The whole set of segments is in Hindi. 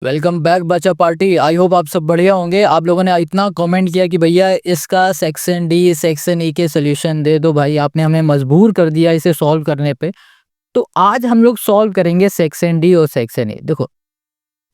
वेलकम बैक बच्चा पार्टी। आई होप आप सब बढ़िया होंगे। आप लोगों ने इतना कमेंट किया कि भैया इसका सेक्शन डी सेक्शन ई के सोल्यूशन दे दो भाई, आपने हमें मजबूर कर दिया इसे सॉल्व करने पे। तो आज हम लोग सॉल्व करेंगे सेक्शन डी और सेक्शन ई। देखो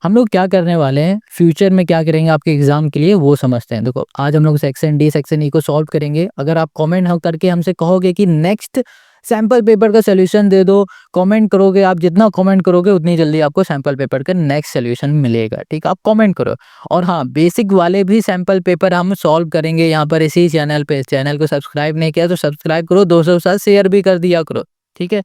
हम लोग क्या करने वाले हैं, फ्यूचर में क्या करेंगे आपके एग्जाम के लिए वो समझते हैं। देखो आज हम लोग सेक्शन डी सेक्शन ई को सॉल्व करेंगे। अगर आप कमेंट हम करके हमसे कहोगे कि नेक्स्ट सैम्पल पेपर का सोल्यूशन दे दो, कमेंट करोगे आप, जितना कमेंट करोगे उतनी जल्दी आपको सैम्पल पेपर का नेक्स्ट सोल्यूशन मिलेगा। ठीक है, आप कमेंट करो। और हाँ, बेसिक वाले भी सैम्पल पेपर हम सॉल्व करेंगे यहाँ पर इसी चैनल पे। चैनल को सब्सक्राइब नहीं किया तो सब्सक्राइब करो, दोस्तों के साथ शेयर भी कर दिया करो। ठीक है,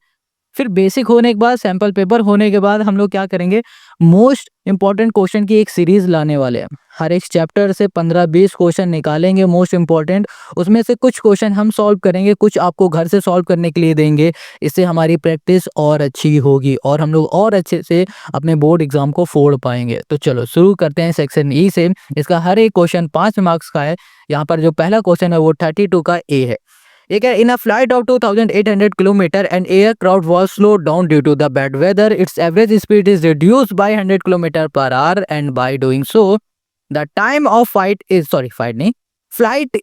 फिर बेसिक होने के बाद, सैंपल पेपर होने के बाद हम लोग क्या करेंगे, मोस्ट इंपॉर्टेंट क्वेश्चन की एक सीरीज लाने वाले हैं। हर एक चैप्टर से 15-20 क्वेश्चन निकालेंगे मोस्ट इंपॉर्टेंट। उसमें से कुछ क्वेश्चन हम सॉल्व करेंगे, कुछ आपको घर से सॉल्व करने के लिए देंगे। इससे हमारी प्रैक्टिस और अच्छी होगी और हम लोग और अच्छे से अपने बोर्ड एग्जाम को फोड़ पाएंगे। तो चलो शुरू करते हैं सेक्शन ई से। इसका हर एक क्वेश्चन 5 मार्क्स का है। यहाँ पर जो पहला क्वेश्चन है वो 32 का ए है। एक है, in a flight of 2800 kilometre and aircraft was slowed down due to the bad weather, its average speed is reduced by 100 kilometre per hour and by doing so the time of flight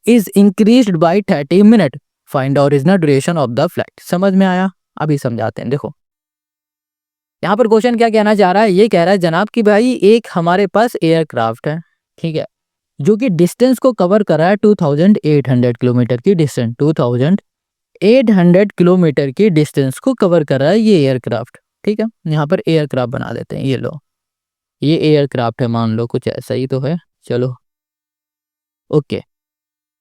is increased by 30 minute. Find original duration of the flight. समझ में आया? अभी समझाते हैं। देखो यहाँ पर क्वेश्चन क्या कहना चाह रहा है, ये कह रहा है जनाब कि भाई एक हमारे पास एयरक्राफ्ट है, ठीक है, जो कि डिस्टेंस को कवर कर रहा है 2800 किलोमीटर की डिस्टेंस। 2800 किलोमीटर की डिस्टेंस को कवर कर रहा है ये एयरक्राफ्ट। ठीक है, यहाँ पर एयरक्राफ्ट बना देते हैं। ये लो, ये एयरक्राफ्ट है, मान लो कुछ ऐसा ही तो है। चलो ओके,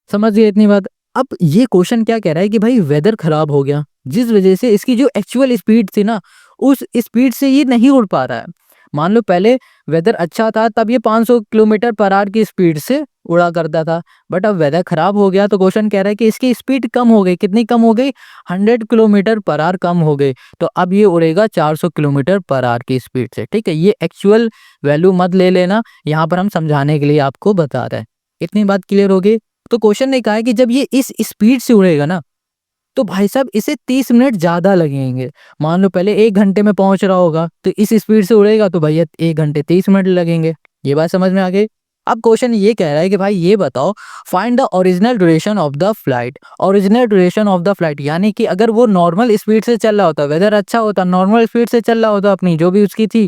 समझ गए इतनी बात। अब ये क्वेश्चन क्या कह रहा है कि भाई वेदर खराब हो गया, जिस वजह से इसकी जो एक्चुअल स्पीड थी ना, उस स्पीड से ये नहीं उड़ पा रहा है। मान लो पहले वेदर अच्छा था तब ये 500 किलोमीटर पर आवर की स्पीड से उड़ा करता था, बट अब वेदर खराब हो गया तो क्वेश्चन कह रहा है कि इसकी स्पीड कम हो गई। कितनी कम हो गई? 100 किलोमीटर पर आवर कम हो गई। तो अब ये उड़ेगा 400 किलोमीटर पर आवर की स्पीड से। ठीक है, ये एक्चुअल वैल्यू मत ले लेना, यहाँ पर हम समझाने के लिए आपको बता रहे हैं। इतनी बात क्लियर होगी? तो क्वेश्चन ने कहा है कि जब ये इस स्पीड से उड़ेगा ना, तो भाई साहब इसे 30 मिनट ज्यादा लगेंगे। मान लो पहले 1 घंटे में पहुंच रहा होगा, तो इस स्पीड से उड़ेगा तो भैया 1 घंटे 30 मिनट लगेंगे। ये बात समझ में आ गई? अब क्वेश्चन ये कह रहा है कि भाई ये बताओ, find the original duration of the flight. Original duration of the flight यानी कि अगर वो नॉर्मल स्पीड से चल रहा होता, वेदर अच्छा होता, नॉर्मल स्पीड से चल रहा होता अपनी जो भी उसकी थी,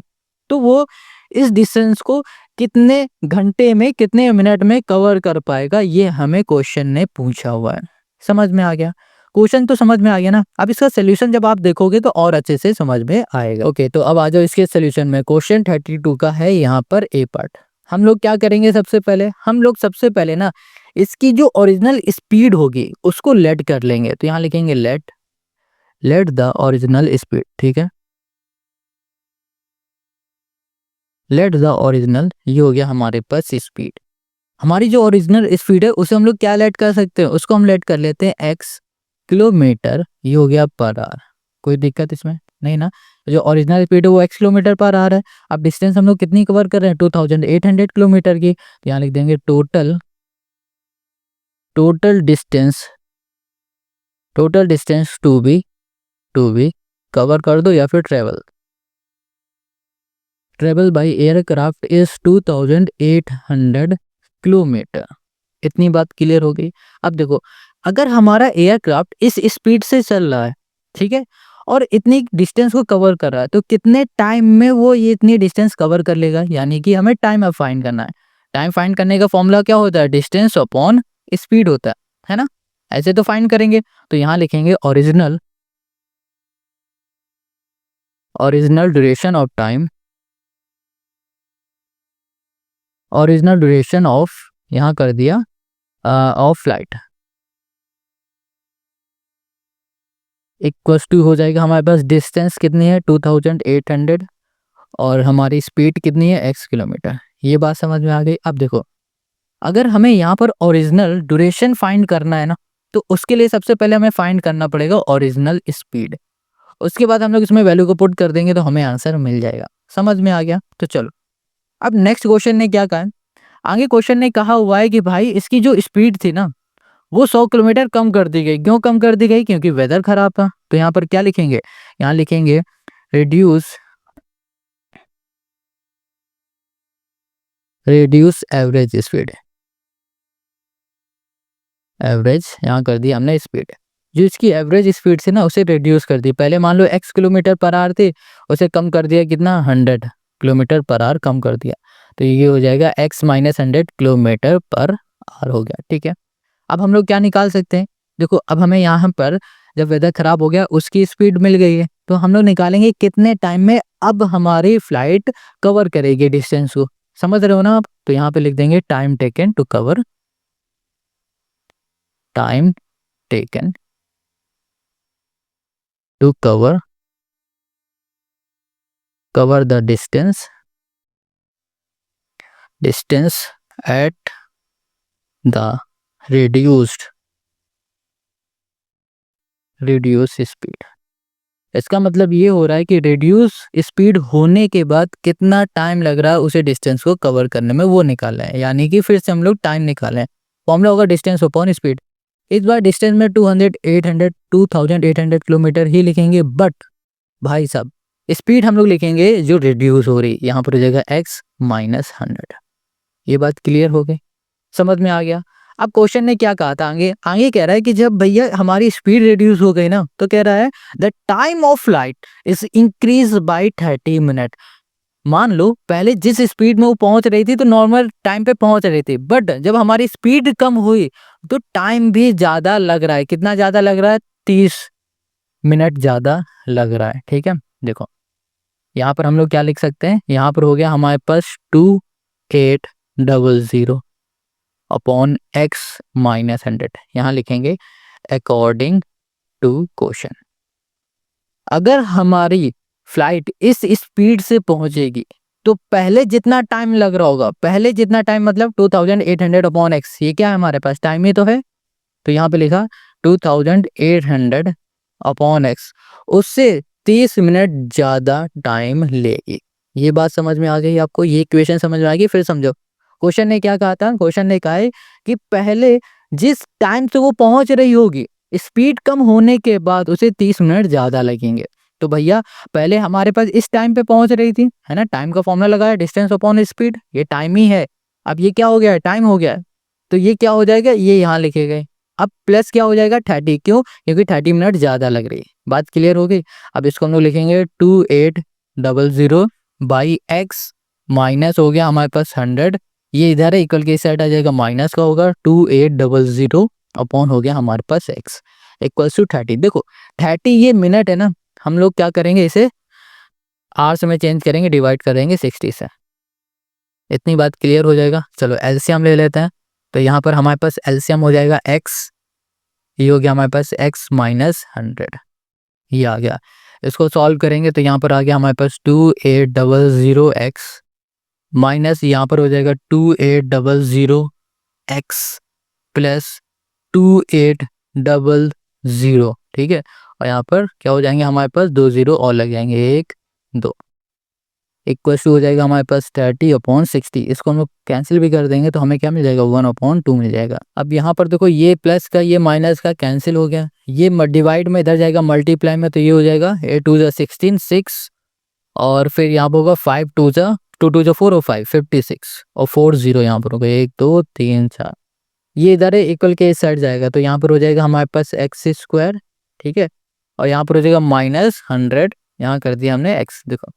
तो वो इस डिस्टेंस को कितने घंटे में, कितने मिनट में कवर कर पाएगा, ये हमें क्वेश्चन ने पूछा हुआ है। समझ में आ गया? क्वेश्चन तो समझ में आ गया ना। अब इसका सोल्यूशन जब आप देखोगे तो और अच्छे से समझ में आएगा। ओके, तो अब आ जाओ इसके सोल्यूशन में। क्वेश्चन 32 का है यहाँ पर ए पार्ट। हम लोग क्या करेंगे, सबसे पहले हम लोग सबसे पहले ना इसकी जो ओरिजिनल स्पीड होगी उसको लेट कर लेंगे। तो यहाँ लिखेंगे let, let the original speed. ठीक है, लेट द ओरिजिनल, ये हो गया हमारे पास स्पीड। हमारी जो ओरिजिनल स्पीड है उसे हम लोग क्या लेट कर सकते हैं, उसको हम लेट कर लेते हैं एक्स किलोमीटर, ये हो गया पर आवर। कोई दिक्कत इसमें नहीं ना? जो ओरिजिनल स्पीड है वो एक्स किलोमीटर पर आवर है। अब डिस्टेंस हम लोग कितनी कवर कर रहे हैं, 2800 किलोमीटर की। तो यहाँ लिख देंगे total, total distance, total distance to be cover कर दो, या फिर travel, travel by aircraft is 2800 kilometre. इतनी बात क्लियर हो गई? अब देखो, अगर हमारा एयरक्राफ्ट इस स्पीड से चल रहा है, ठीक है, और इतनी डिस्टेंस को कवर कर रहा है, तो कितने टाइम में वो ये इतनी डिस्टेंस कवर कर लेगा, यानी कि हमें टाइम अब फाइंड करना है। टाइम फाइंड करने का फॉर्मूला क्या होता है? डिस्टेंस अपॉन स्पीड होता है ना? ऐसे तो फाइंड करेंगे। तो यहाँ लिखेंगे original, original duration of time, original duration of, यहाँ कर दिया ऑफ फ्लाइट, इक्वल्स टू हो जाएगा हमारे पास डिस्टेंस कितनी है 2800 और हमारी स्पीड कितनी है x किलोमीटर। ये बात समझ में आ गई? अब देखो, अगर हमें यहाँ पर ओरिजिनल ड्यूरेशन फाइंड करना है ना, तो उसके लिए सबसे पहले हमें फाइंड करना पड़ेगा ओरिजिनल स्पीड। उसके बाद हम लोग इसमें वैल्यू को पुट कर देंगे तो हमें आंसर मिल जाएगा। समझ में आ गया? तो चलो, अब नेक्स्ट क्वेश्चन ने क्या कहा है, आगे क्वेश्चन ने कहा हुआ है कि भाई इसकी जो स्पीड थी ना, वो 100 किलोमीटर कम कर दी गई। क्यों कम कर दी गई? क्योंकि वेदर खराब था। तो यहाँ पर क्या लिखेंगे, यहाँ लिखेंगे reduce reduce average speed, average यहाँ कर दी हमने स्पीड, जो इसकी एवरेज स्पीड से ना उसे रिड्यूस कर दी। पहले मान लो x किलोमीटर पर आवर थी, उसे कम कर दिया कितना 100 किलोमीटर पर आवर कम कर दिया, तो ये हो जाएगा x minus 100 kilometre per our हो गया। ठीक है, अब हम लोग क्या निकाल सकते हैं, देखो अब हमें यहाँ पर जब वेदर खराब हो गया उसकी स्पीड मिल गई है, तो हम लोग निकालेंगे कितने टाइम में अब हमारी फ्लाइट कवर करेगी डिस्टेंस को। समझ रहे हो ना आप, तो यहाँ पे लिख देंगे time taken to cover, time taken to cover the distance at the reduced speed। इसका मतलब ये हो रहा है कि रिड्यूस स्पीड होने के बाद कितना टाइम लग रहा है उसे डिस्टेंस को कवर करने में, वो निकालना है। यानी कि फिर से हम लोग टाइम निकालें, फॉर्मूला होगा डिस्टेंस अपॉन स्पीड। इस बार डिस्टेंस में 200, 800, 2800 किलोमीटर ही लिखेंगे, बट भाई साहब स्पीड हम लोग लिखेंगे जो रिड्यूस हो रही, यहाँ पर हो जाएगा x माइनस 100। ये बात क्लियर हो गई, समझ में आ गया। अब क्वेश्चन ने क्या कहा था, आगे कह रहा है कि जब भैया हमारी स्पीड रिड्यूस हो गई ना, तो कह रहा है the time of flight is increase bye 30 minute. मान लो पहले जिस स्पीड में वो पहुंच रही थी तो नॉर्मल टाइम पे पहुंच रही थी, बट जब हमारी स्पीड कम हुई तो टाइम भी ज्यादा लग रहा है। कितना ज्यादा लग रहा है, 30 मिनट ज्यादा लग रहा है। ठीक है, देखो यहाँ पर हम लोग क्या लिख सकते हैं, यहाँ पर हो गया हमारे पास 2800 अपॉन x माइनस 100, यहाँ लिखेंगे अकॉर्डिंग टू क्वेश्चन। अगर हमारी फ्लाइट इस स्पीड से पहुंचेगी तो पहले जितना टाइम लग रहा होगा, पहले जितना टाइम मतलब 2800 अपॉन x, ये क्या है हमारे पास टाइम ही तो है, तो यहाँ पे लिखा 2800 अपॉन x, उससे 30 मिनट ज्यादा टाइम लेगी। ये बात समझ में आ गई आपको, ये इक्वेशन समझ में आ गई। फिर समझो क्वेश्चन ने क्या कहा था, क्वेश्चन ने कहा है कि पहले जिस टाइम से वो पहुंच रही होगी स्पीड कम होने के बाद उसे 30 मिनट ज्यादा लगेंगे। तो भैया पहले हमारे पास इस टाइम पे पहुंच रही थी, है ना, टाइम का फॉर्मूला लगाया डिस्टेंस अपॉन स्पीड, ये टाइम ही है। अब ये क्या हो गया है, टाइम हो गया है, तो ये क्या हो जाएगा, ये यहाँ लिखे गए। अब प्लस क्या हो जाएगा 30, क्यों, क्योंकि 30 मिनट ज्यादा लग रही है। बात क्लियर हो गई। अब इसको हम लोग लिखेंगे 2800 बाई एक्स, माइनस हो गया हमारे पास 100, ये इधर है इक्वल के इस साइड आ जाएगा, माइनस का होगा 2800 अपॉन हो गया हमारे पास x इक्वल्स टू 30। देखो 30 ये मिनट है ना, हम लोग क्या करेंगे इसे आवर्स में चेंज करेंगे, डिवाइड करेंगे 60 से, इतनी बात क्लियर हो जाएगा। चलो एलसीएम ले लेते हैं, तो यहाँ पर हमारे पास एलसीएम हो जाएगा x, ये हो गया हमारे पास x माइनस 100, ये आ गया। इसको सॉल्व करेंगे तो यहाँ पर आ गया हमारे पास 2800x माइनस यहाँ पर हो जाएगा 2800x प्लस 2800। ठीक है, और यहाँ पर क्या हो जाएंगे हमारे पास 2 जीरो और लग जाएंगे, 1 2, इक्वल टू हो जाएगा हमारे पास 30 अपॉन 60। इसको हम लोग कैंसिल भी कर देंगे तो हमें क्या मिल जाएगा 1 अपॉन 2 मिल जाएगा। अब यहाँ पर देखो ये प्लस का ये माइनस का कैंसिल हो गया, ये डिवाइड में इधर जाएगा मल्टीप्लाई में, तो ये हो जाएगा 8 2 16 6, और फिर यहाँ पर होगा 5 2 2 2 4 और 5 56, और 4 0 यहाँ पर होगा 1 2 3 4, ये इधर है इक्वल के इस साइड जाएगा, तो यहाँ पर हो जाएगा हमारे पास एक्स स्क्वायर। ठीक है, और यहाँ पर हो जाएगा माइनस 100, यहाँ कर दिया हमने x, देखो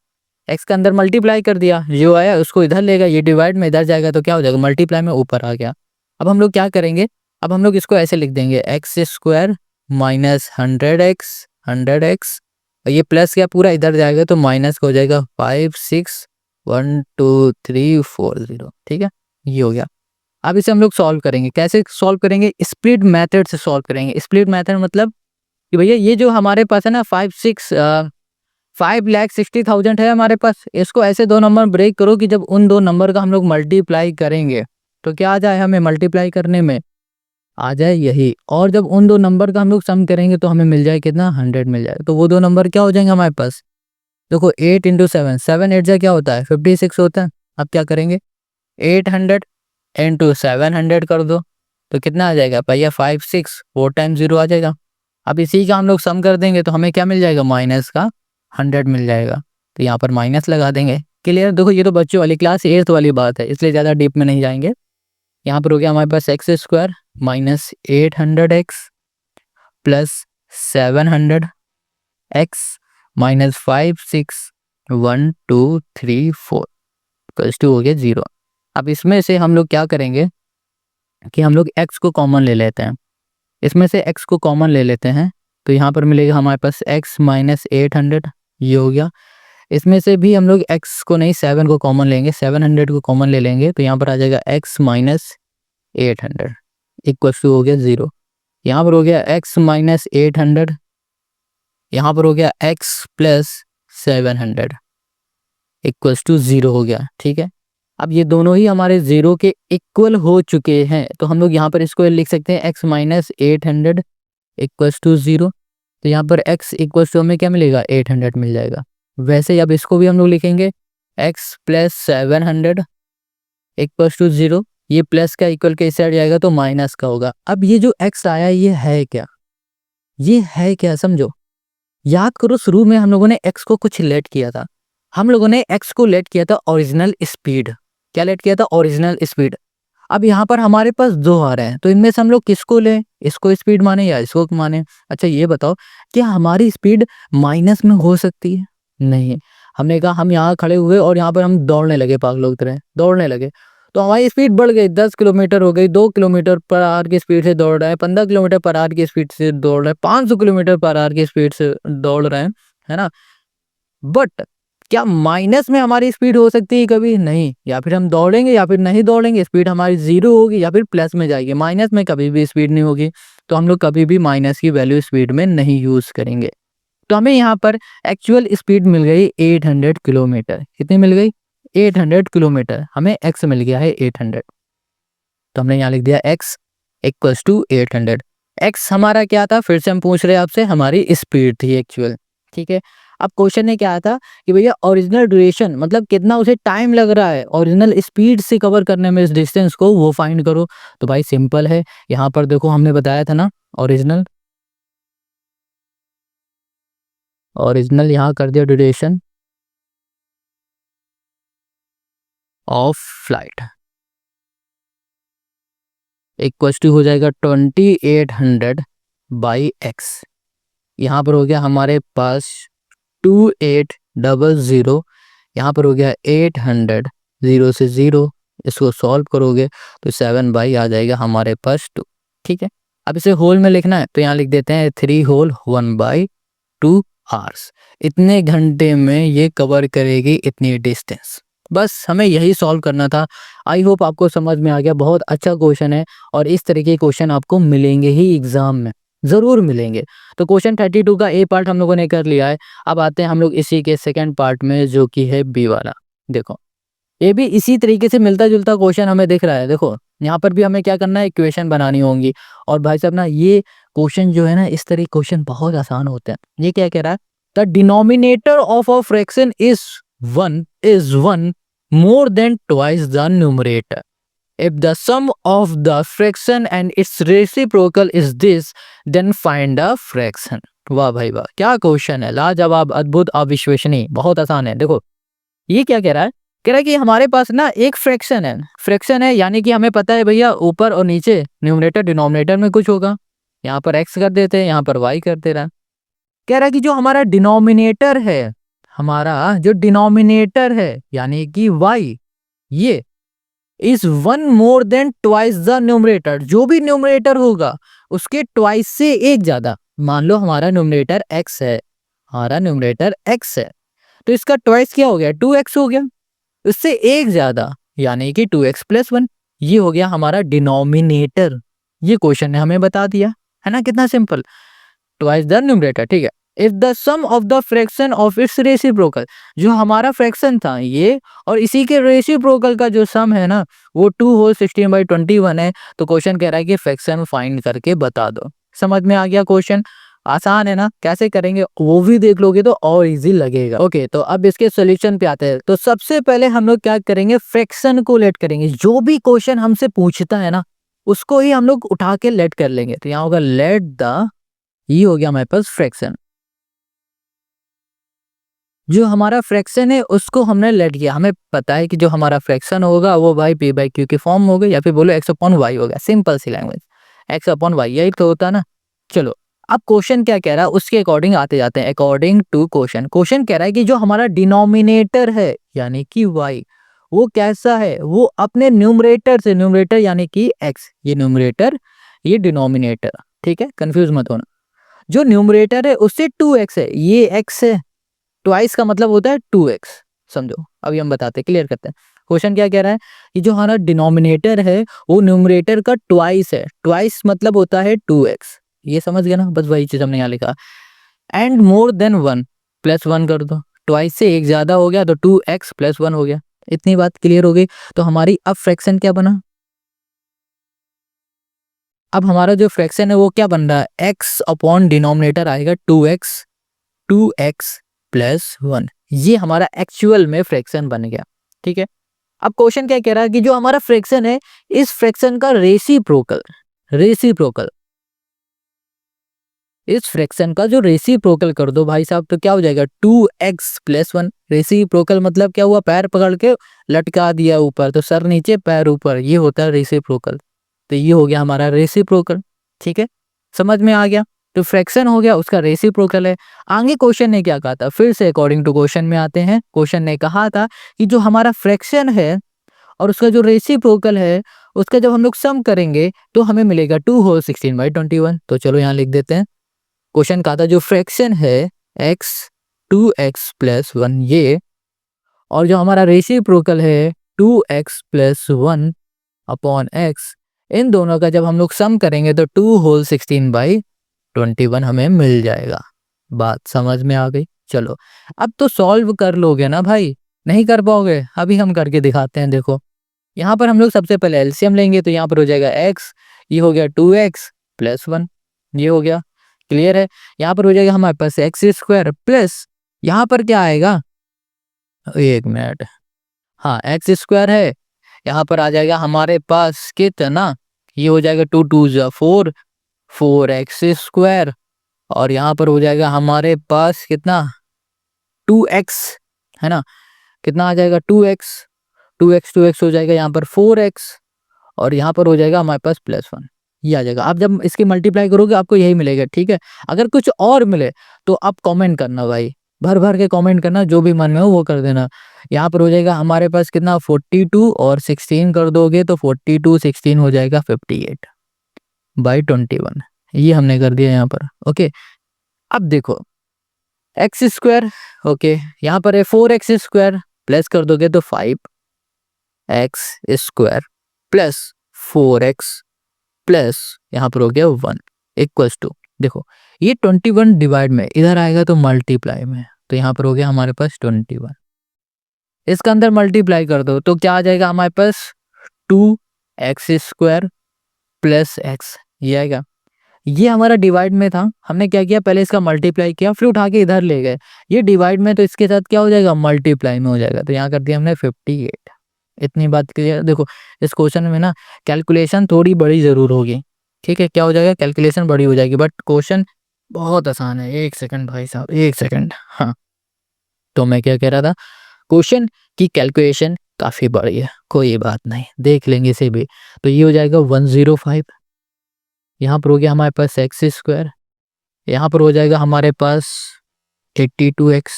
x का अंदर मल्टीप्लाई कर दिया, जो आया उसको इधर लेगा, ये डिवाइड में इधर जाएगा तो क्या हो जाएगा मल्टीप्लाई में ऊपर आ गया। अब हम लोग क्या करेंगे, अब हम लोग इसको ऐसे लिख देंगे एक्स स्क्वायर माइनस 100x, और ये प्लस क्या पूरा इधर जाएगा तो माइनस का हो जाएगा 5 6 1 2 3 4 0। ठीक है, ये हो गया। अब इसे हम लोग सॉल्व करेंगे, कैसे सॉल्व करेंगे, स्प्लिट मेथड से सॉल्व करेंगे। स्प्लिट मेथड मतलब कि भैया ये जो हमारे पास है ना 5,60,000 है हमारे पास, इसको ऐसे दो नंबर ब्रेक करो कि जब उन दो नंबर का हम लोग मल्टीप्लाई करेंगे तो क्या आ जाए, हमें मल्टीप्लाई करने में आ जाए यही, और जब उन दो नंबर का हम लोग सम करेंगे तो हमें मिल जाए कितना 100 मिल जाए। तो वो दो नंबर क्या हो जाएंगे हमारे पास, देखो 8 इंटू 7, 7 8 क्या होता है 56 होता है। अब क्या करेंगे 800 इंटू 700 कर दो तो कितना आ जाएगा भैया 5 6 4 टाइम 0 आ जाएगा। अब इसी का हम लोग सम कर देंगे तो हमें क्या मिल जाएगा, माइनस का 100 मिल जाएगा, तो यहाँ पर माइनस लगा देंगे। क्लियर? देखो ये तो बच्चों वाली क्लास 8th वाली बात है, इसलिए ज़्यादा डीप में नहीं जाएंगे। यहाँ पर हो गया हमारे पास x square minus 800x plus 700 x minus 5 6 1 2 3 4 plus 2 हो गया 0। अब इसमें से हम लोग क्या करेंगे कि हम लोग x को कॉमन ले लेते हैं। इसमें से x को कॉमन ले लेते हैं तो यहाँ पर मिलेगा हमारे पास x माइनस 800, ये हो गया। इसमें से भी हम लोग x को नहीं 7 को कॉमन लेंगे, 700 को कॉमन ले लेंगे तो यहाँ पर आ जाएगा x माइनस 800 इक्वल टू हो गया 0। यहाँ पर हो गया x माइनस 800, यहाँ पर हो गया x प्लस 700 इक्वल टू 0 हो गया। ठीक है, अब ये दोनों ही हमारे 0 के इक्वल हो चुके हैं तो हम लोग यहाँ पर इसको लिख सकते हैं x माइनस 800 इक्वल टू 0। तो यहाँ पर x इक्वल टू हमें क्या मिलेगा, 800 मिल जाएगा। वैसे ही अब इसको भी हम लोग लिखेंगे x प्लस 700 इक्वल टू 0। ये प्लस का इक्वल के इस साइड जाएगा तो माइनस का होगा। अब ये जो x आया ये है क्या, ये है क्या समझो। याद करो शुरू में हम लोगों ने x को कुछ लेट किया था, हम लोगों ने x को लेट किया था ओरिजिनल स्पीड। क्या लेट किया था, ओरिजिनल स्पीड। अब यहाँ पर हमारे पास दो आ रहे हैं तो इनमें से हम लोग किसको लें, इसको स्पीड माने या इसको माने। अच्छा ये बताओ क्या हमारी स्पीड माइनस में हो सकती है, नहीं। हमने कहा हम यहाँ खड़े हुए और यहाँ पर हम दौड़ने लगे, पागलों की तरह दौड़ने लगे तो हमारी स्पीड बढ़ गई, 10 किलोमीटर हो गई, 2 किलोमीटर पर आवर की स्पीड से दौड़ रहे हैं, 15 किलोमीटर पर आवर की स्पीड से दौड़ रहे हैं, 500 किलोमीटर पर आवर की स्पीड से दौड़ रहे हैं, है ना। बट क्या माइनस में हमारी स्पीड हो सकती है कभी, नहीं। या फिर हम दौड़ेंगे या फिर नहीं दौड़ेंगे, स्पीड हमारी 0 होगी या फिर प्लस में जाएगी, माइनस में कभी भी स्पीड नहीं होगी। तो हम लोग कभी भी माइनस की वैल्यू स्पीड में नहीं यूज करेंगे। तो हमें यहाँ पर एक्चुअल स्पीड मिल गई 800 किलोमीटर। कितनी मिल गई, 800 किलोमीटर। हमें x मिल गया है 800 तो हमने यहाँ लिख दिया x इक्वल्स टू 800। x हमारा क्या था, फिर से हम पूछ रहे हैं आपसे, हमारी स्पीड थी एक्चुअल। ठीक है, अब क्वेश्चन ने क्या था कि भैया ओरिजिनल ड्यूरेशन मतलब कितना उसे टाइम लग रहा है ओरिजिनल स्पीड से कवर करने में इस डिस्टेंस को, वो फाइंड करो। तो भाई सिंपल है, यहाँ पर देखो हमने बताया था ना ओरिजिनल यहाँ कर दिया duration of flight equals to हो जाएगा 2800 बाई x। यहाँ पर हो गया हमारे पास 2800, यहाँ पर हो गया 800, 0 से 0, इसको सॉल्व करोगे तो 7 बाई आ जाएगा हमारे पास 2। ठीक है, अब इसे होल में लिखना है तो यहाँ लिख देते हैं 3 होल 1/2 आवर्स। इतने घंटे में ये कवर करेगी इतनी डिस्टेंस। बस हमें यही सॉल्व करना था। आई होप आपको समझ में आ गया। बहुत अच्छा क्वेश्चन है और इस तरीके के क्वेश्चन आपको मिलेंगे ही एग्जाम में, ज़रूर मिलेंगे। तो क्वेश्चन 32 का ए पार्ट हम लोगों ने कर लिया है। अब आते हैं हम लोग इसी के सेकंड पार्ट में जो कि है बी वाला। देखो ये भी इसी तरीके से मिलता जुलता क्वेश्चन हमें दिख रहा है। देखो यहाँ पर भी हमें क्या करना है, इक्वेशन बनानी होंगी। और भाई साहब ना ये क्वेश्चन जो है ना, इस तरह क्वेश्चन बहुत आसान होते हैं। ये क्या कह रहा है, the denominator of a fraction is one more than twice the numerator if the sum of the fraction and its reciprocal is this then find a fraction। वाह भाई वाह, क्या क्वेश्चन है, लाजवाब, अद्भुत, अविश्वसनीय, बहुत आसान है। देखो ये क्या कह रहा है, कह रहा है कि हमारे पास ना एक फ्रैक्शन है यानी कि हमें पता है भैया ऊपर और नीचे न्यूमरेटर डिनोमिनेटर में कुछ होगा। यहाँ पर x कर देते हैं, यहाँ पर y कर दे रहा है। कह रहा है कि जो हमारा डिनोमिनेटर है, हमारा जो डिनोमिनेटर है यानी कि y, ये is 1 more than twice the numerator. जो भी न्यूमरेटर होगा उसके ट्वाइस से एक ज्यादा। मान लो हमारा न्यूमरेटर x है, हमारा न्यूमरेटर x है तो इसका ट्वाइस क्या हो गया, 2x हो गया, उससे एक ज्यादा यानी कि 2x प्लस 1। ये हो गया हमारा डिनोमिनेटर। ये क्वेश्चन ने हमें बता दिया है ना, कितना सिंपल, ट्वाइस द न्यूमरेटर। ठीक है, if the sum of the fraction of its reciprocal, जो हमारा फ्रैक्शन था ये और इसी के रेसिप्रोकल का जो सम है ना वो 2 होल 16/21 है। तो क्वेश्चन कह रहा है कि फ्रैक्शन फाइंड करके बता दो। समझ में आ गया क्वेश्चन, आसान है ना, कैसे करेंगे वो भी देख लोगे तो और इजी लगेगा। ओके, तो अब इसके सोल्यूशन पे आते हैं। तो सबसे पहले हम लोग क्या करेंगे, फ्रैक्शन को लेट करेंगे। जो भी क्वेश्चन हमसे पूछता है ना उसको ही हम लोग उठा के लेट कर लेंगे। तो यहाँ होगा लेट द, ये हो गया हमारे पास फ्रैक्शन। जो हमारा फ्रैक्शन है उसको हमने लेट किया, हमें पता है कि जो हमारा फ्रैक्शन होगा वो भाई पी बाई क्यू की फॉर्म होगा या फिर बोलो एक्स अपॉन वाई होगा, सिंपल सी लैंग्वेज, एक्स अपॉन वाई यही तो होता ना। चलो अब क्वेश्चन क्या कह रहा है उसके अकॉर्डिंग आते जाते हैं, अकॉर्डिंग टू क्वेश्चन। क्वेश्चन कह रहा है कि जो हमारा डिनोमिनेटर है यानी कि वाई वो कैसा है, वो अपने न्यूमरेटर से, न्यूमरेटर यानी कि एक्स, ये न्यूमरेटर ये डिनोमिनेटर, ठीक है कंफ्यूज मत होना, जो न्यूमरेटर है उससे 2x है, ये x है, ट्वाइस का मतलब होता है 2x, समझो अभी हम बताते हैं, क्लियर करते हैं। क्वेश्चन क्या कह रहा है कि जो हमारा डिनोमिनेटर है वो न्यूमरेटर का ट्वाइस है, ट्वाइस मतलब होता है 2x, ये समझ गया ना, बस वही चीज हमने यहाँ लिखा। एंड मोर देन 1 प्लस 1 कर दो, ट्वाइस से एक ज्यादा हो गया तो 2x प्लस 1 हो गया, इतनी बात क्लियर हो गई। तो हमारी अब फ्रैक्शन क्या बना, अब हमारा जो फ्रैक्शन है वो क्या बन रहा है, x अपॉन डिनोमिनेटर आएगा 2x प्लस 1, ये हमारा एक्चुअल में फ्रैक्शन बन गया, ठीक है। अब क्वेश्चन क्या कह रहा है कि जो हमारा फ्रैक्शन है इस फ्रैक्शन का रेसिप्रोकल, रेसिप्रोकल, इस फ्रैक्शन का जो रेसिप्रोकल कर दो भाई साहब तो क्या हो जाएगा 2x प्लस 1, रेसिप्रोकल मतलब क्या हुआ, पैर पकड़ के लटका दिया ऊपर तो सर नीचे पैर ऊपर, ये होता है रेसिप्रोकल, तो ये हो गया हमारा रेसिप्रोकल, ठीक है समझ में आ गया। तो फ्रैक्शन हो गया उसका रेसिप्रोकल है। आगे क्वेश्चन ने क्या कहा था, फिर से अकॉर्डिंग टू क्वेश्चन में आते हैं। क्वेश्चन ने कहा था कि जो हमारा फ्रैक्शन है और उसका जो रेसिप्रोकल है उसका जब हम लोग सम करेंगे तो हमें मिलेगा 2 होल 16/21। तो चलो यहाँ लिख देते हैं, क्वेश्चन कहा था जो फ्रैक्शन है x 2x प्लस 1 ये, और जो हमारा रेसिप्रोकल है 2x प्लस 1 अपॉन x, इन दोनों का जब हम लोग सम करेंगे तो 2 होल 16/21 हमें मिल जाएगा। बात समझ में आ गई। चलो अब तो सॉल्व कर लोगे ना भाई, नहीं कर पाओगे, अभी हम करके दिखाते हैं। देखो यहाँ पर हम लोग सबसे पहले एलसीएम लेंगे तो यहाँ पर हो जाएगा x, ये हो गया 2x प्लस 1, ये हो गया, क्लियर है। यहाँ पर हो जाएगा हमारे पास एक्स स्क्वायर प्लस यहाँ पर क्या आएगा, एक मिनट, हाँ एक्स स्क्वायर है, यहाँ पर आ जाएगा हमारे पास कितना, ये हो जाएगा 2 2 जा 4, 4x स्क्वायर, और यहाँ पर हो जाएगा हमारे पास कितना 2x, है ना, कितना आ जाएगा 2x, 2x हो जाएगा यहाँ पर 4x, और यहाँ पर हो जाएगा हमारे पास प्लस 1, ये आ जाएगा। आप जब इसकी मल्टीप्लाई करोगे आपको यही मिलेगा, ठीक है। अगर कुछ और मिले तो आप कमेंट करना भाई, भर भर के कमेंट करना, जो भी मन में हो वो कर देना। यहाँ पर हो जाएगा हमारे पास कितना 42 और 16 कर दोगे तो 42 16 हो जाएगा 58/21, ये हमने कर दिया यहाँ पर, ओके। अब देखो एक्स स्क्वायर, ओके, यहाँ पर है 4x स्क्वायर, प्लस कर दोगे तो 5x square plus 4x plus यहाँ पर हो गया 1 इक्वल्स टू, देखो ये 21 डिवाइड में इधर आएगा तो मल्टीप्लाई में, तो यहाँ पर हो गया हमारे पास 21, इसका अंदर मल्टीप्लाई कर दो तो क्या आ जाएगा हमारे पास 2x स्क्वायर प्लस x, ये आएगा। ये हमारा डिवाइड में था, हमने क्या किया पहले इसका मल्टीप्लाई किया फिर उठा के इधर ले गए, ये डिवाइड में तो इसके साथ क्या हो जाएगा मल्टीप्लाई में हो जाएगा, तो यहाँ कर दिया हमने 58। इतनी बात क्लियर। देखो इस क्वेश्चन में ना कैलकुलेशन थोड़ी बड़ी जरूर होगी, ठीक है, क्या हो जाएगा कैलकुलेशन बड़ी हो जाएगी, बट क्वेश्चन बहुत आसान है। एक सेकंड भाई साहब, एक सेकंड, हाँ तो मैं क्या कह रहा था, क्वेश्चन की कैलकुलेशन काफी बड़ी है, कोई बात नहीं देख लेंगे इसे भी। तो ये हो जाएगा 105, यहाँ पर हो गया हमारे पास एक्स स्क्वायर, यहाँ पर हो जाएगा हमारे पास 82x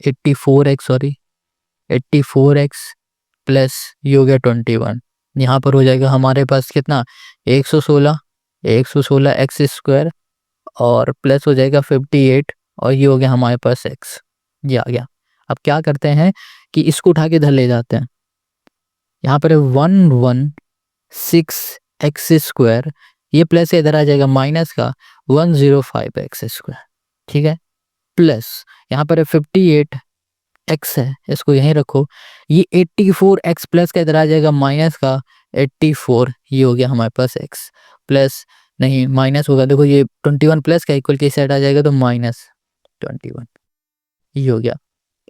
84x sorry 84x plus ये हो गया 21, यहाँ पर हो जाएगा हमारे पास कितना 116 एक्स स्क्वायर और प्लस हो जाएगा 58, और ये हो गया हमारे पास x, ये आ गया। अब क्या करते हैं कि इसको उठा के इधर ले जाते हैं, यहाँ पर 116 एक्स स्क्वायर, ये प्लस इधर आ जाएगा माइनस का 105 एक्स स्क्वायर, ठीक है, प्लस यहाँ पर 58 एक्स है, इसको यहीं रखो, ये 84 एक्स प्लस का इधर आ जाएगा माइनस का 84, ये हो गया हमारे पास एक्स, प्लस नहीं माइनस होगा, देखो ये 21 प्लस का इक्वल के साइड आ जाएगा तो -21, ये हो गया।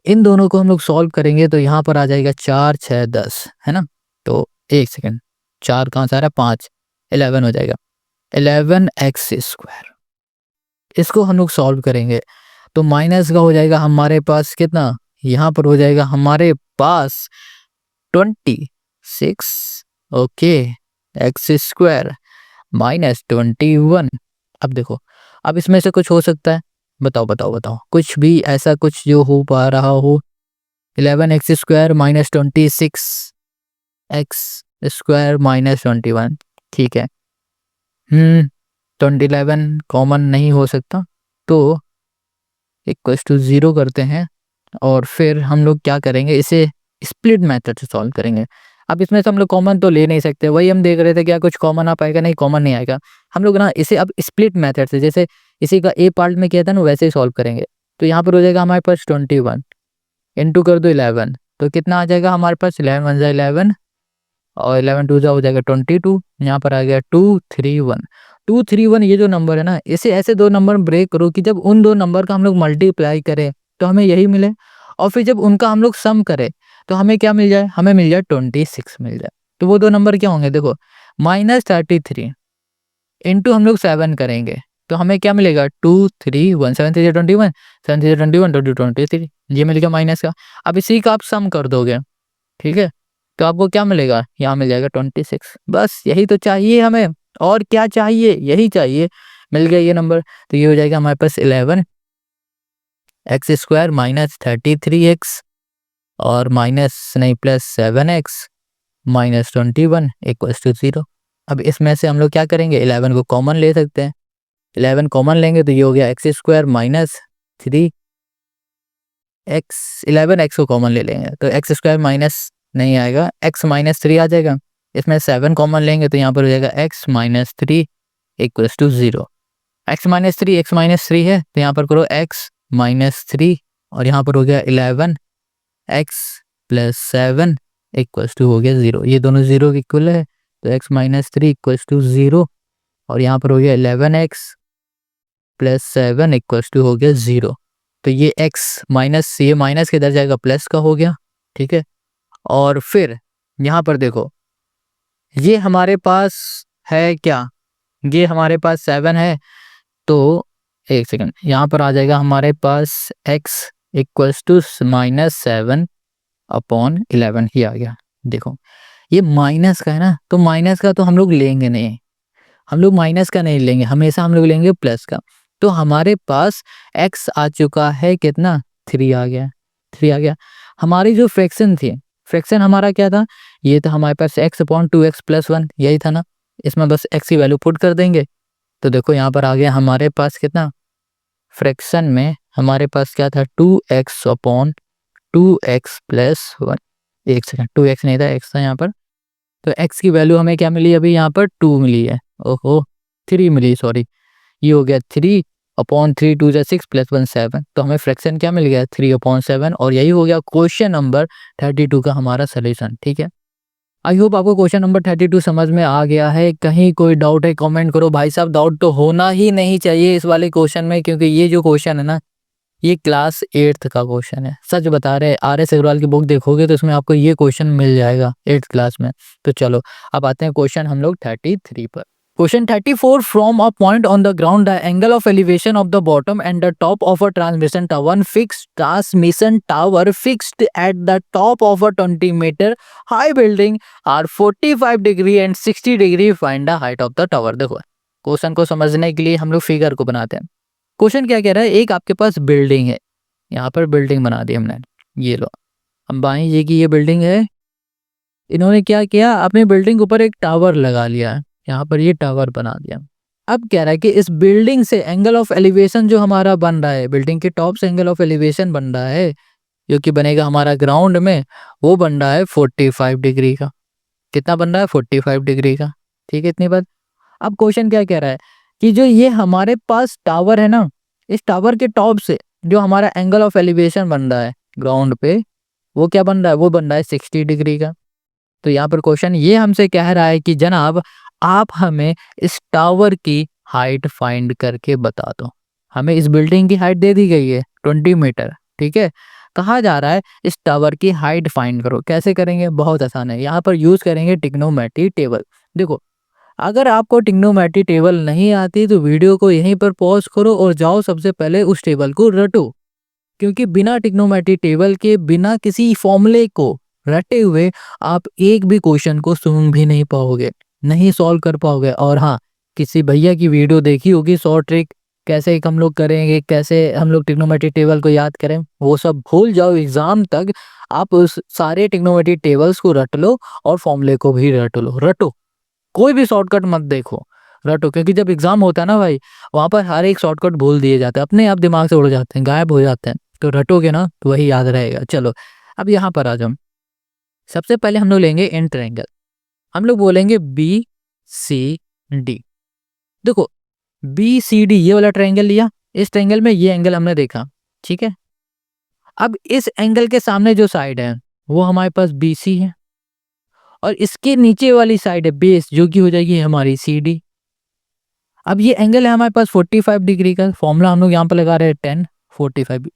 इन दोनों को हम लोग सॉल्व करेंगे तो यहाँ पर आ जाएगा 4 6 10, है ना, तो एक सेकेंड, 4 कहाँ से आ रहा है 5, 11 हो जाएगा 11x स्क्वायर, इसको हम लोग सॉल्व करेंगे तो माइनस का हो जाएगा हमारे पास कितना, यहाँ पर हो जाएगा हमारे पास 26, ओके, एक्स स्क्वायर माइनस 21। अब देखो, अब इसमें से कुछ हो सकता है, बताओ बताओ बताओ, कुछ भी ऐसा कुछ जो हो पा रहा हो। 11 x square minus 26 x square minus 21, ठीक है। 11 कॉमन नहीं हो सकता, तो इक्वल्स टू 0 करते हैं और फिर हम लोग क्या करेंगे, इसे स्प्लिट मेथड से सॉल्व करेंगे। अब इसमें से हम लोग कॉमन तो ले नहीं सकते, वही हम देख रहे थे क्या कुछ कॉमन आ पाएगा, नहीं कॉमन नहीं आएगा। हम लोग ना इसे अब स्प्लिट मेथड से, जैसे इसी का ए पार्ट में किया था ना वैसे ही सॉल्व करेंगे। तो यहाँ पर हो जाएगा हमारे पास 21 इंटू कर दो 11, तो कितना आ जाएगा हमारे पास, 11 × 11 और 11 2 हो जाएगा 22। यहाँ पर आ गया 231। 231 ये जो नंबर है ना, इसे ऐसे दो नंबर ब्रेक करो कि जब उन दो नंबर का हम लोग मल्टीप्लाई करें तो हमें यही मिले, और फिर जब उनका हम लोग सम करें तो हमें क्या मिल जाए, हमें मिल जाए 26 मिल जाए। तो वो दो नंबर क्या होंगे, देखो -33 इंटू हम लोग 7 करेंगे तो हमें क्या मिलेगा, 231, 7 3 21, 7 3 21, 23, ये मिल गया माइनस का। अब इसी का आप सम कर दोगे, ठीक है, तो आपको क्या मिलेगा, यहाँ मिल जाएगा 26। बस यही तो चाहिए हमें, और क्या चाहिए, यही चाहिए, मिल गया ये नंबर। तो ये हो जाएगा हमारे पास 11 एक्स स्क्वायर माइनस 33 एक्स और माइनस नहीं plus 7 x minus 21 equals to 0। अब इसमें से हम लोग क्या करेंगे, 11 को कॉमन ले सकते हैं। 11 कॉमन लेंगे तो ये हो गया x square minus 3 x, 11 x को कॉमन ले लेंगे तो एक्स स्क्वायर माइनस नहीं आएगा, एक्स माइनस 3 आ जाएगा। इसमें 7 कॉमन लेंगे तो यहाँ पर हो जाएगा x minus 3 equals to 0। X minus 3 है तो यहाँ पर करो एक्स माइनस 3 और यहाँ पर हो गया 11 एक्स प्लस 7 इक्वल्स टू हो गया 0। ये दोनों 0 के इक्वल है, तो एक्स माइनस 3 इक्वल्स टू 0 और यहाँ पर हो गया 11 एक्स प्लस 7 इक्वल्स टू हो गया 0। तो ये एक्स माइनस, ये माइनस के इधर जाएगा प्लस का हो गया, ठीक है। और फिर यहाँ पर देखो, ये हमारे पास है क्या, ये हमारे पास 7 है, तो एक सेकंड, यहाँ पर आ जाएगा हमारे पास x इक्वल्स टू -7 अपॉन 11 ही आ गया। देखो ये माइनस का है ना, तो माइनस का तो हम लोग लेंगे नहीं, हम लोग माइनस का नहीं लेंगे, हमेशा हम लोग लेंगे प्लस का। तो हमारे पास x आ चुका है कितना, 3 आ गया, 3 आ गया। हमारी जो फ्रैक्शन थी, फ्रैक्शन हमारा क्या था, ये था हमारे पास x अपॉन 2x प्लस 1, यही था ना। इसमें बस x की वैल्यू पुट कर देंगे तो देखो यहाँ पर आ गया हमारे पास कितना, फ्रैक्शन में हमारे पास क्या था, 2x अपॉन 2x प्लस 1। एक सेकंड, 2x नहीं था, x था यहाँ पर। तो x की वैल्यू हमें क्या मिली, अभी यहाँ पर 2 मिली है, ओहो 3 मिली, सॉरी, ये हो गया 3 अपॉन 3 2 6 प्लस 1 7। तो हमें फ्रैक्शन क्या मिल गया, 3 अपॉन 7, और यही हो गया क्वेश्चन नंबर 32 का हमारा सोल्यूशन, ठीक है। आई होप आपको क्वेश्चन नंबर 32 समझ में आ गया है। कहीं कोई डाउट है कमेंट करो भाई साहब, डाउट तो होना ही नहीं चाहिए इस वाले क्वेश्चन में, क्योंकि ये जो क्वेश्चन है ना, ये क्लास 8th का क्वेश्चन है। सच बता रहे, RS अग्रवाल की बुक देखोगे तो इसमें आपको ये क्वेश्चन मिल जाएगा 8th क्लास में। तो चलो अब आते हैं क्वेश्चन हम लोग 33 पर। Question 34, from a point on the ground, the angle of elevation of the bottom and the top of a transmission tower fixed at the top of a 20-meter high building are 45 degree and 60 degree. Find the height of the tower। देखो क्वेश्चन को समझने के लिए हम लोग फिगर को बनाते हैं। क्वेश्चन क्या कह रहा है, एक आपके पास बिल्डिंग है, यहाँ पर बिल्डिंग बना दी हमने, ये लो अंबानी जी की ये बिल्डिंग है। इन्होंने क्या किया, अपनी बिल्डिंग के ऊपर एक टावर लगा लिया है, यहाँ पर ये टावर बना दिया। अब कह रहा है कि इस बिल्डिंग से एंगल ऑफ एलिवेशन जो हमारा बन रहा है, बिल्डिंग के टॉप से एंगल ऑफ एलिवेशन बन रहा है जो कि बनेगा हमारा ग्राउंड में, वो बन रहा है 45 डिग्री का। कितना बन रहा है, 45 डिग्री का, ठीक है, इतनी बात। अब क्वेश्चन क्या कह रहा है कि जो ये हमारे पास टावर है ना, इस टावर के टॉप से जो हमारा एंगल ऑफ एलिवेशन बन रहा है ग्राउंड पे, वो क्या बन रहा है, वो बन रहा है 60 डिग्री का। तो यहाँ पर क्वेश्चन ये हमसे कह रहा है कि जनाब आप हमें इस टावर की हाइट फाइंड करके बता दो। हमें इस बिल्डिंग की हाइट दे दी गई है 20 मीटर, ठीक है। कहा जा रहा है इस टावर की हाइट फाइंड करो। कैसे करेंगे, बहुत आसान है, यहाँ पर यूज करेंगे ट्रिग्नोमेट्री टेबल। देखो अगर आपको ट्रिग्नोमेट्री टेबल नहीं आती तो वीडियो को यहीं पर पॉज करो और जाओ सबसे पहले उस टेबल को रटो, क्योंकि बिना ट्रिग्नोमेट्री टेबल के, बिना किसी फॉर्मूले को रटे हुए आप एक भी क्वेश्चन को सुन भी नहीं पाओगे, नहीं सॉल्व कर पाओगे। और हाँ, किसी भैया की वीडियो देखी होगी शॉर्ट ट्रिक कैसे हम लोग करेंगे, कैसे हम लोग ट्रिग्नोमेट्री टेबल को याद करें, वो सब भूल जाओ। एग्जाम तक आप उस सारे ट्रिग्नोमेट्री टेबल्स को रट लो और फॉर्मूले को भी रट लो। रटो, कोई भी शॉर्टकट मत देखो, रटो, क्योंकि जब एग्जाम होता है ना भाई, वहां पर हर एक शॉर्टकट भूल दिए जाते हैं, अपने आप दिमाग से उड़ जाते हैं, गायब हो जाते हैं। तो रटोगे ना तो वही याद रहेगा। चलो अब यहाँ पर आ जाओ। सबसे पहले हम लोग लेंगे इन ट्रायंगल, हम लोग बोलेंगे बी सी डी। देखो बी सी डी ये वाला ट्रायंगल लिया, इस ट्रायंगल में ये एंगल हमने देखा, ठीक है। अब इस एंगल के सामने जो साइड है वो हमारे पास बी सी है, और इसके नीचे वाली साइड है बेस, जो कि हो जाएगी हमारी सी डी। अब ये एंगल है हमारे पास 45 डिग्री का, फॉर्मूला हम लोग यहाँ पर लगा रहे हैं 1045।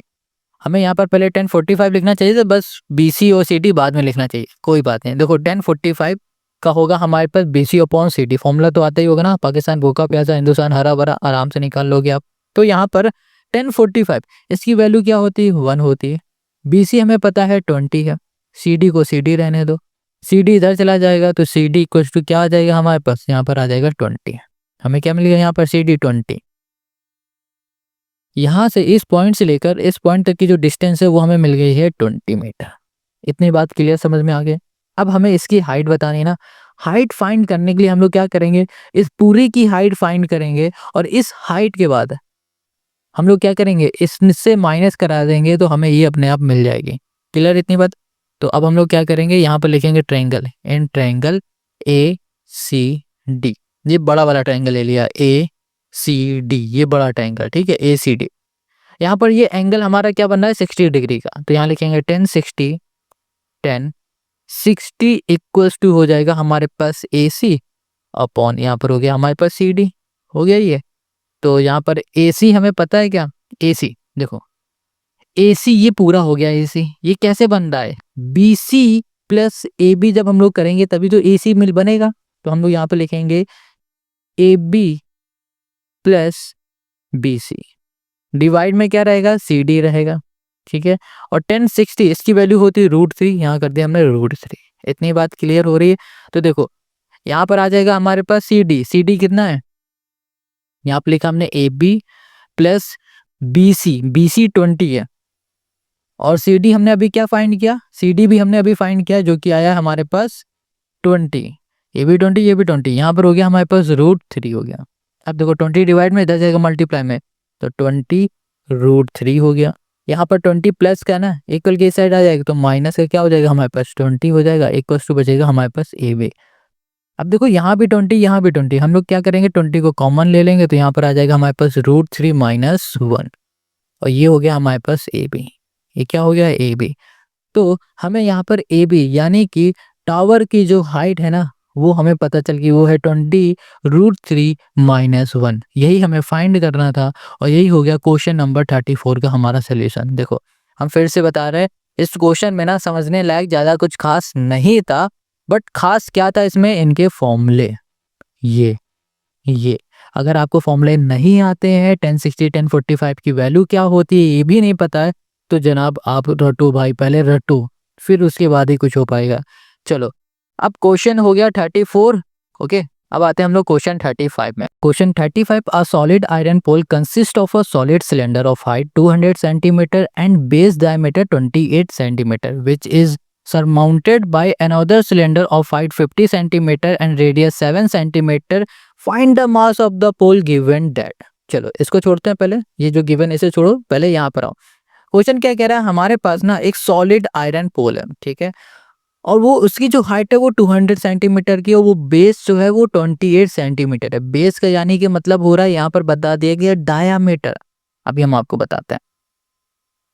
हमें यहाँ पर पहले 1045 लिखना चाहिए था, बस BC और CD बाद में लिखना चाहिए, कोई बात नहीं। देखो 1045 का होगा हमारे पास BC अपॉन CD, फॉर्मूला तो आता ही होगा ना, पाकिस्तान भूखा प्यासा हिंदुस्तान हरा भरा, आराम से निकाल लोगे आप। तो यहाँ पर 1045 इसकी वैल्यू क्या होती है, 1 होती है। BC हमें पता है 20 है, CD को CD रहने दो, CD इधर चला जाएगा तो CD इक्वल्स टू क्या आ जाएगा हमारे पास, यहाँ पर आ जाएगा 20। हमें क्या मिल गया यहाँ पर, CD 20। यहाँ से इस पॉइंट से लेकर इस पॉइंट तक की जो डिस्टेंस है वो हमें मिल गई है 20 मीटर। इतनी बात क्लियर समझ में आ गई। अब हमें इसकी हाइट बतानी है ना, हाइट फाइंड करने के लिए हम लोग क्या करेंगे, इस पूरी की हाइट फाइंड करेंगे, और इस हाइट के बाद हम लोग क्या करेंगे, इससे माइनस करा देंगे तो हमें ये अपने आप मिल जाएगी। क्लियर इतनी बात। तो अब हम लोग क्या करेंगे, यहाँ पर लिखेंगे ट्रायंगल, इन ट्रायंगल ACD। ये बड़ा वाला ट्रायंगल ले लिया, ACD, ये बड़ा ट्रायंगल, ठीक है, ACD। यहाँ पर ये एंगल हमारा क्या बन रहा है, 60 डिग्री का, तो यहाँ लिखेंगे 1060 इक्वल्स टू हो जाएगा हमारे पास AC अपॉन यहाँ पर हो गया हमारे पास CD, हो गया ये। तो यहाँ पर AC हमें पता है क्या, AC देखो, AC ये पूरा हो गया। AC ये कैसे बन रहा है, BC प्लस AB जब हम लोग करेंगे तभी तो AC मिल बनेगा। तो हम लोग यहाँ पे लिखेंगे AB प्लस BC, डिवाइड में क्या रहेगा, CD रहेगा, ठीक है। और 1060 इसकी वैल्यू होती है √3, यहाँ कर दिया हमने √3। इतनी बात क्लियर हो रही है। तो देखो यहाँ पर आ जाएगा हमारे पास CD कितना है, यहाँ पर लिखा हमने AB प्लस BC 20 है, और CD हमने अभी क्या फाइंड किया, CD भी हमने अभी फाइंड किया, जो कि आया हमारे पास 20। ये भी 20, ये भी 20, यहाँ पर हो गया हमारे पास √3 हो गया। अब देखो 20 डिवाइड में इधर जाएगा मल्टीप्लाई में, तो 20 √3 हो गया। यहाँ पर 20 प्लस का ना इक्वल के साइड आ जाएगा, तो माइनस का क्या हो जाएगा हमारे पास 20 हो जाएगा, इक्वल टू बचेगा हमारे पास AB। अब देखो यहाँ भी 20, यहाँ भी 20, हम लोग क्या करेंगे 20 को कॉमन ले लेंगे, तो यहाँ पर आ जाएगा हमारे पास √3 माइनस 1, और ये हो गया हमारे पास AB। ये क्या हो गया, AB। तो हमें यहाँ पर AB यानी कि टावर की जो हाइट है ना वो हमें पता चल गई, वो है 20 √3 माइनस 1, यही हमें फाइंड करना था। और यही हो गया क्वेश्चन नंबर 34 का हमारा सोल्यूशन। देखो हम फिर से बता रहे हैं, इस क्वेश्चन में ना समझने लायक ज़्यादा कुछ खास नहीं था, बट खास क्या था इसमें, इनके फॉर्मूले। ये अगर आपको फॉर्मूले नहीं आते हैं, 1060 1045 की वैल्यू क्या होती है ये भी नहीं पता है, तो जनाब आप रटो भाई, पहले रटो, फिर उसके बाद ही कुछ हो पाएगा। चलो अब क्वेश्चन हो गया 34, ओके। अब आते हैं हम लोग क्वेश्चन 35 में। Question 35, a solid iron pole consist of a solid cylinder of height 200 centimetre and base diameter 28 centimetre which is surmounted by another cylinder of height 50 centimeter and radius 7 centimeter. Find the mass of the pole given that। चलो इसको छोड़ते हैं पहले, ये जो गिवन इसे छोड़ो, पहले यहाँ पर आओ। क्वेश्चन क्या कह रहा है, हमारे पास ना एक सॉलिड आयरन पोल है, ठीक है, और वो उसकी जो हाइट है वो 200 सेंटीमीटर की, और वो बेस जो है वो 28 सेंटीमीटर है। बेस का यानी कि मतलब हो रहा है, यहाँ पर बता दिया गया डायामीटर। अभी हम आपको बताते हैं,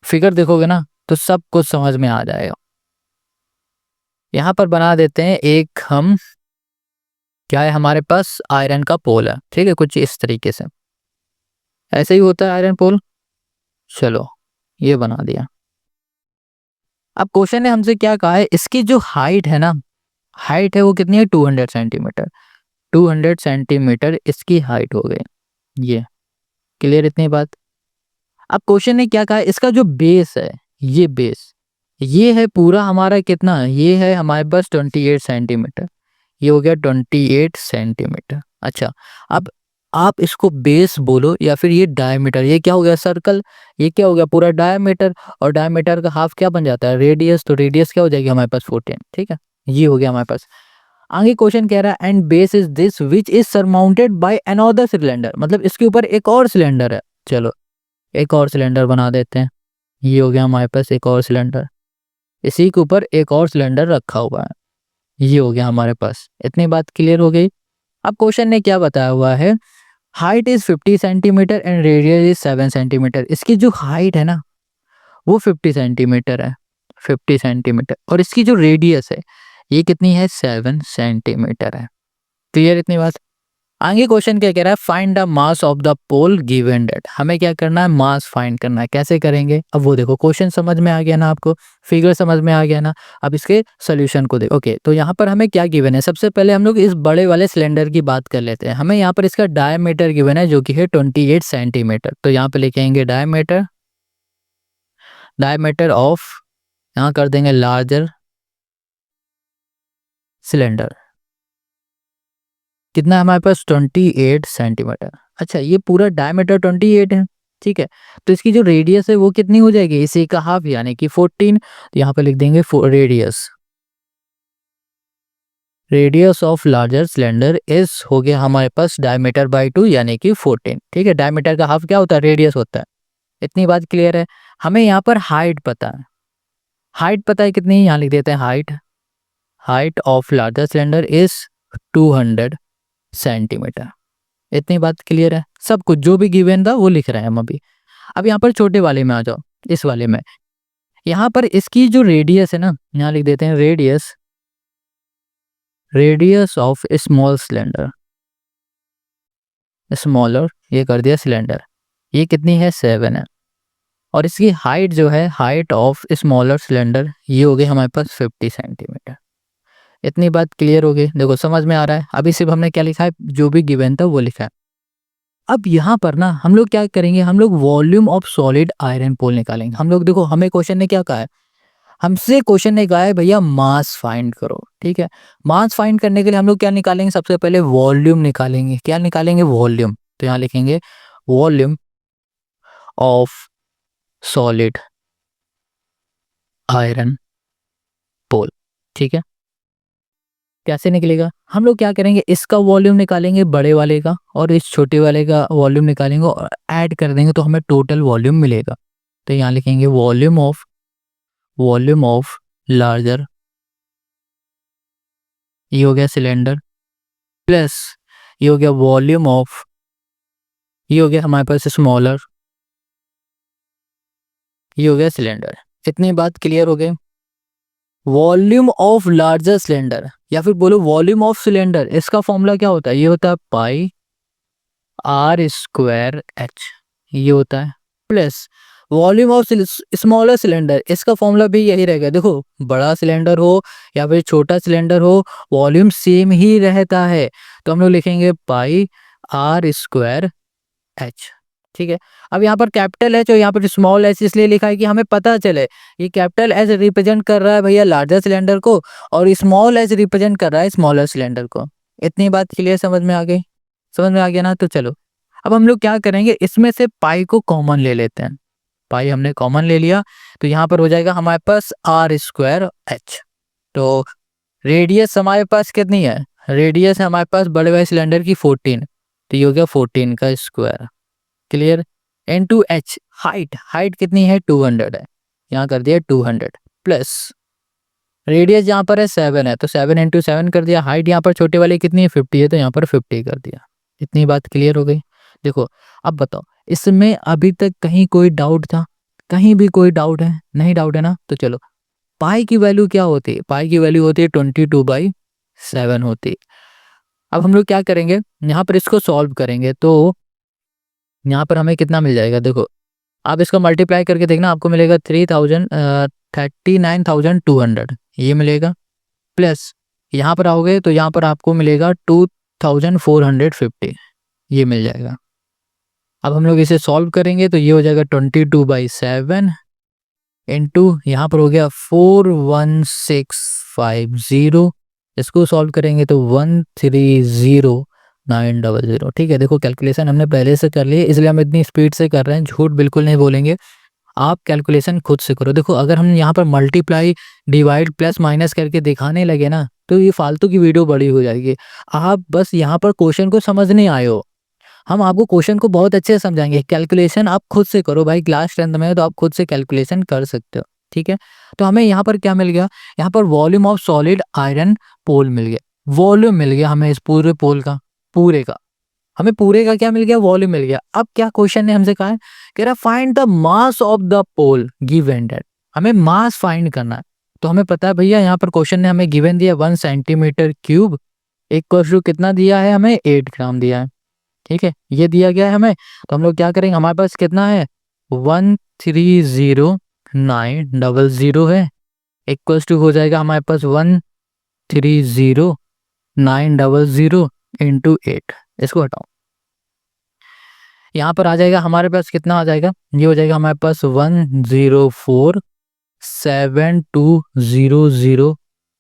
फिगर देखोगे ना तो सब कुछ समझ में आ जाएगा। यहाँ पर बना देते हैं एक, हम क्या है हमारे पास आयरन का पोल है, ठीक है, कुछ इस तरीके से, ऐसे ही होता है आयरन पोल। चलो ये बना दिया। अब क्वेश्चन ने हमसे क्या कहा है, इसकी जो हाइट है ना, हाइट है वो कितनी है 200 सेंटीमीटर। 200 सेंटीमीटर इसकी हाइट हो गई। ये क्लियर इतनी बात। अब क्वेश्चन ने क्या कहा, इसका जो बेस है, ये बेस, ये है पूरा हमारा कितना, ये है हमारे पास 28 सेंटीमीटर, ये हो गया 28 सेंटीमीटर। अच्छा, अब आप इसको बेस बोलो या फिर ये डायमीटर, ये क्या हो गया सर्कल, ये क्या हो गया पूरा डायमीटर, और डायमीटर का हाफ क्या बन जाता है रेडियस, तो रेडियस क्या हो जाएगी हमारे पास 14। ठीक है, ये हो गया हमारे पास। आगे क्वेश्चन कह रहा है and base is this which is surmounted by another cylinder, मतलब इसके ऊपर एक और सिलेंडर है। चलो एक और सिलेंडर बना देते हैं, ये हो गया हमारे पास एक और सिलेंडर, इसी के ऊपर एक और सिलेंडर रखा हुआ है, ये हो गया हमारे पास। इतनी बात क्लियर हो गई। अब क्वेश्चन ने क्या बताया हुआ है, height is 50 centimetre and radius is 7 centimetre. इसकी जो हाइट है ना वो 50 सेंटीमीटर है, 50 सेंटीमीटर, और इसकी जो रेडियस है ये कितनी है, 7 सेंटीमीटर है। क्लियर इतनी बात। आगे क्वेश्चन क्या कह रहा है, find the mass of the pole given that, हमें क्या करना है, मास फाइंड करना है। कैसे करेंगे, अब वो देखो क्वेश्चन समझ में आ गया ना आपको, फिगर समझ में आ गया ना, अब इसके सोल्यूशन को देखो। ओके, तो यहाँ पर हमें क्या गिवन है, सबसे पहले हम लोग इस बड़े वाले सिलेंडर की बात कर लेते हैं। हमें यहाँ पर इसका डायमीटर गिवन है जो कि है 28 सेंटीमीटर, तो यहाँ पे लिखेंगे डायमीटर, डायमीटर ऑफ, यहाँ कर देंगे लार्जर सिलेंडर, कितना है हमारे पास 28 सेंटीमीटर। अच्छा, ये पूरा डायमीटर 28 है, ठीक है, तो इसकी जो रेडियस है वो कितनी हो जाएगी, इसी का हाफ यानी कि 14, तो यहाँ पे लिख देंगे radius, radius of larger cylinder is हो गया हमारे पास डायमीटर बाई 2 यानी कि 14। ठीक है, डायमीटर का हाफ क्या होता है, रेडियस होता है। इतनी बात क्लियर है। हमें यहाँ पर हाइट पता है, हाइट पता है कितनी, यहाँ लिख देते हैं height, height of larger cylinder is 200 centimetre. इतनी बात क्लियर है, सब कुछ जो भी गिवन था वो लिख रहे हैं हम अभी। अब यहाँ पर छोटे वाले में आ जाओ, इस वाले में, यहाँ पर इसकी जो रेडियस है ना, यहाँ लिख देते हैं radius, radius of small cylinder, smaller, ये कर दिया सिलेंडर, ये कितनी है 7 है, और इसकी हाइट जो है, हाइट ऑफ स्मॉलर सिलेंडर, ये हो गई हमारे पास 50 सेंटीमीटर। इतनी बात क्लियर हो गई, देखो समझ में आ रहा है। अभी सिर्फ हमने क्या लिखा है, जो भी गिवन था वो लिखा है। अब यहाँ पर ना हम लोग क्या करेंगे, हम लोग volume of solid iron pole निकालेंगे। हम लोग देखो, हमें क्वेश्चन ने क्या कहा है, हमसे क्वेश्चन ने कहा है भैया मास फाइंड करो। ठीक है, मास फाइंड करने के लिए हम लोग क्या निकालेंगे, सबसे पहले वॉल्यूम निकालेंगे। क्या निकालेंगे, वॉल्यूम, तो यहाँ लिखेंगे volume of solid iron pole. ठीक है, कैसे निकलेगा, हम लोग क्या करेंगे, इसका वॉल्यूम निकालेंगे बड़े वाले का, और इस छोटे वाले का वॉल्यूम निकालेंगे और ऐड कर देंगे तो हमें टोटल वॉल्यूम मिलेगा। तो यहाँ लिखेंगे वॉल्यूम ऑफ लार्जर, ये हो गया सिलेंडर, प्लस ये हो गया वॉल्यूम ऑफ, ये हो गया हमारे पास स्मॉलर, ये हो गया सिलेंडर। इतनी बात क्लियर हो गई। वॉल्यूम ऑफ लार्जर सिलेंडर या फिर बोलो वॉल्यूम ऑफ सिलेंडर, इसका फॉर्मूला क्या होता है, ये होता है पाई आर स्क्वायर एच, ये होता है, plus volume of smaller cylinder, इसका फॉर्मूला भी यही रहेगा। देखो, बड़ा सिलेंडर हो या फिर छोटा सिलेंडर हो, वॉल्यूम सेम ही रहता है, तो हम लोग लिखेंगे पाई आर स्क्वायर एच। ठीक है, अब यहाँ पर कैपिटल एच और यहाँ पर स्मॉल एच इसलिए लिखा है कि हमें पता चले ये कैपिटल एच रिप्रेजेंट कर रहा है भैया लार्जर सिलेंडर को, और स्मॉल एच रिप्रेजेंट कर रहा है स्मॉलर सिलेंडर को। इतनी बात क्लियर समझ में आ गई, समझ में आ गया ना, तो चलो अब हम लोग क्या करेंगे, इसमें से पाई को कॉमन ले लेते हैं। पाई हमने कॉमन ले लिया, तो यहाँ पर हो जाएगा हमारे पास आर स्क्वायर एच। तो रेडियस हमारे पास कितनी है, रेडियस है हमारे पास बड़े वाले सिलेंडर की 14, तो ये हो गया 14 का square. Clear, N two H, height, height कितनी है 200 है, यहाँ कर दिया 200, प्लस रेडियस यहाँ पर है 7 है, तो 7 इंटू 7 कर दिया, हाइट यहाँ पर छोटे वाले कितनी है 50 है, तो यहाँ पर 50 कर दिया। इतनी बात क्लियर हो गई। देखो अब बताओ, इसमें अभी तक कहीं कोई डाउट था, कहीं भी कोई डाउट है, नहीं डाउट है ना, तो चलो पाई की वैल्यू क्या होती है, पाई की वैल्यू होती है 22/7 होती है। अब हम लोग क्या करेंगे, यहाँ पर इसको सॉल्व करेंगे, तो यहाँ पर हमें कितना मिल जाएगा, देखो आप इसको मल्टीप्लाई करके देखना, आपको मिलेगा 39,200 ये मिलेगा, प्लस यहाँ पर आओगे तो यहाँ पर आपको मिलेगा 1450 ये मिल जाएगा। अब हम लोग इसे सॉल्व करेंगे तो ये हो जाएगा 22/7 इंटू यहाँ पर हो गया 41650। इसको सॉल्व करेंगे तो 130900। ठीक है, देखो कैलकुलेशन हमने पहले से कर ली है, इसलिए हम इतनी स्पीड से कर रहे हैं, झूठ बिल्कुल नहीं बोलेंगे। आप कैलकुलेशन खुद से करो। देखो अगर हम यहाँ पर मल्टीप्लाई, डिवाइड, प्लस माइनस करके दिखाने लगे ना तो ये फालतू की वीडियो बड़ी हो जाएगी। आप बस यहाँ पर क्वेश्चन को समझने आए हो, हम आपको क्वेश्चन को बहुत अच्छे से समझाएंगे। कैलकुलेशन आप खुद से करो भाई, क्लास 10th में है तो आप खुद से कैलकुलेशन कर सकते हो। ठीक है, तो हमें यहाँ पर क्या मिल गया, यहाँ पर volume of solid iron pole मिल गया। वॉल्यूम मिल गया हमें इस पूरे पोल का, पूरे का हमें पूरे का क्या मिल गया, वॉल्यूम मिल गया। अब क्या क्वेश्चन ने हमसे कहा है, कह रहा find the mass of the pole given that. हमें मास फाइंड करना है। तो हमें पता है भैया, यहाँ पर क्वेश्चन ने हमें गिवन दिया 1 सेंटीमीटर क्यूब, इक्वल टू कितना दिया है हमें, 8 ग्राम दिया है। ठीक है, ये दिया गया है हमें। तो हम लोग क्या करेंगे, हमारे पास कितना है, 130900 है, इक्वल टू हो जाएगा हमारे पास 130900 इंटू 8। इसको हटाओ, यहाँ पर आ जाएगा हमारे पास कितना आ जाएगा, ये हो जाएगा हमारे पास 1047200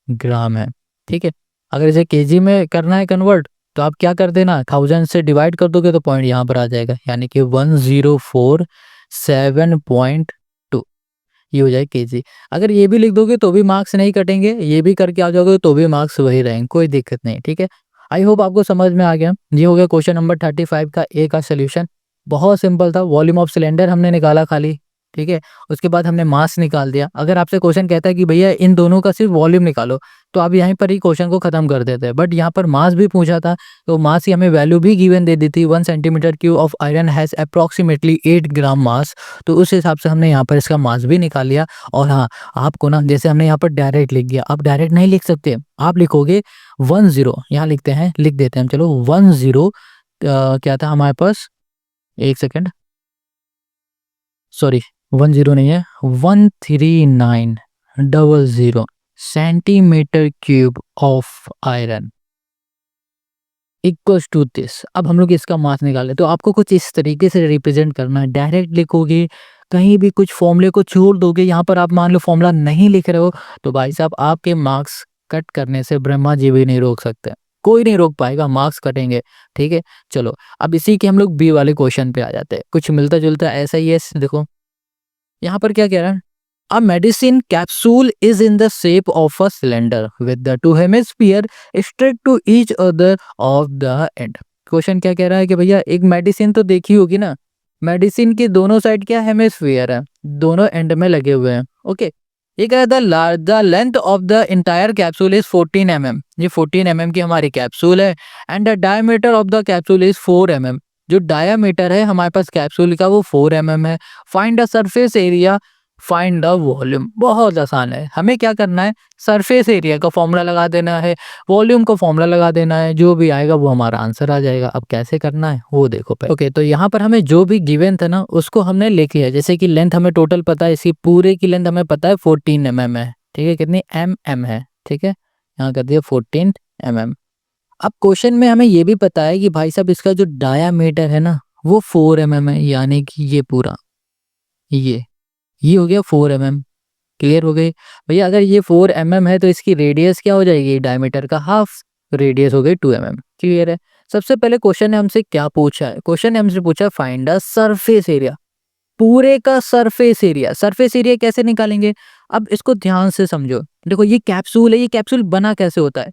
ग्राम है। ठीक है, अगर इसे केजी में करना है कन्वर्ट तो आप क्या कर देना, 1000 से डिवाइड कर दोगे तो पॉइंट यहाँ पर आ जाएगा, यानी कि 1047.2 ये हो जाए केजी। अगर ये भी लिख दोगे तो भी मार्क्स नहीं कटेंगे, ये भी करके आ जाओगे तो भी मार्क्स वही रहेंगे, कोई दिक्कत नहीं। ठीक है, आई होप आपको समझ में आ गया। ये हो गया क्वेश्चन नंबर 35 का ए का सोल्यूशन। बहुत सिंपल था, वॉल्यूम ऑफ सिलेंडर हमने निकाला खाली। ठीक है, उसके बाद हमने मास निकाल दिया। अगर आपसे क्वेश्चन कहता है कि भैया इन दोनों का सिर्फ वॉल्यूम निकालो, तो आप यहीं पर ही क्वेश्चन को खत्म कर देते हैं। बट यहाँ पर मास भी पूछा था, तो मास की हमें वैल्यू भी गिवन दे दी थी, 1 centimetre cube of iron has approximately 8 ग्राम मास। तो उस हिसाब से हमने यहाँ पर इसका मास भी निकाल लिया। और हाँ, आपको ना जैसे हमने यहाँ पर डायरेक्ट लिख दिया, आप डायरेक्ट नहीं लिख सकते, आप लिखोगे 10, यहाँ लिखते हैं, लिख देते हैं, चलो 10 क्या था हमारे पास, एक सेकेंड, सॉरी 10 नहीं है, 13900 centimetre cube of iron equals to this. अब हम लोग इसका मास निकाले, तो आपको कुछ इस तरीके से रिप्रेजेंट करना है। डायरेक्ट लिखोगे, कहीं भी कुछ फॉर्मूले को छोड़ दोगे, यहाँ पर आप मान लो फॉर्मूला नहीं लिख रहे हो, तो भाई साहब आपके मार्क्स कट करने से ब्रह्मा जी भी नहीं रोक सकते, कोई नहीं रोक पाएगा, मार्क्स कटेंगे। ठीक है, चलो अब इसी के हम लोग बी वाले क्वेश्चन पे आ जाते हैं, कुछ मिलता जुलता ऐसा ही है। देखो यहाँ पर क्या कह रहा है, a medicine capsule is in the shape of a cylinder with the two hemisphere straight to each other of the end. Question क्या कह रहा है कि भैया एक मेडिसिन तो देखी होगी ना, मेडिसिन की दोनों साइड क्या हेमिस्फीयर है, दोनों एंड में लगे हुए हैं। ओके, ये कह रहा है the length of the entire capsule is 14 mm। ये 14 mm की हमारी कैप्सूल है, and the diameter of the capsule is 4 mm। जो डायामीटर है हमारे पास कैप्सूल का वो 4 mm है। Find the surface area, find the volume. बहुत आसान है, हमें क्या करना है, सरफेस एरिया का फॉर्मूला लगा देना है, वॉल्यूम का फॉर्मूला लगा देना है, जो भी आएगा वो हमारा आंसर आ जाएगा। अब कैसे करना है वो देखो पहले। ओके, तो यहाँ पर हमें जो भी गिवन था ना उसको हमने लिख लिया। जैसे कि लेंथ हमें टोटल पता है, इसकी पूरे की लेंथ हमें पता है 14 mm है। ठीक है, कितनी mm है, ठीक है, यहाँ कर दिया 14 mm। अब क्वेश्चन में हमें ये भी पता है कि भाई साहब इसका जो डायामीटर है ना वो 4 mm है, यानी कि ये पूरा ये हो गया 4 mm। क्लियर हो गई भैया, अगर ये 4 mm है तो इसकी रेडियस क्या हो जाएगी, डायमीटर का हाफ, रेडियस हो गई 2 mm। क्लियर है। सबसे पहले क्वेश्चन ने हमसे क्या पूछा है, क्वेश्चन ने हमसे पूछा फाइंड द सरफेस एरिया, पूरे का सरफेस एरिया। सरफेस एरिया कैसे निकालेंगे, अब इसको ध्यान से समझो। देखो ये कैप्सूल है, ये कैप्सूल बना कैसे होता है,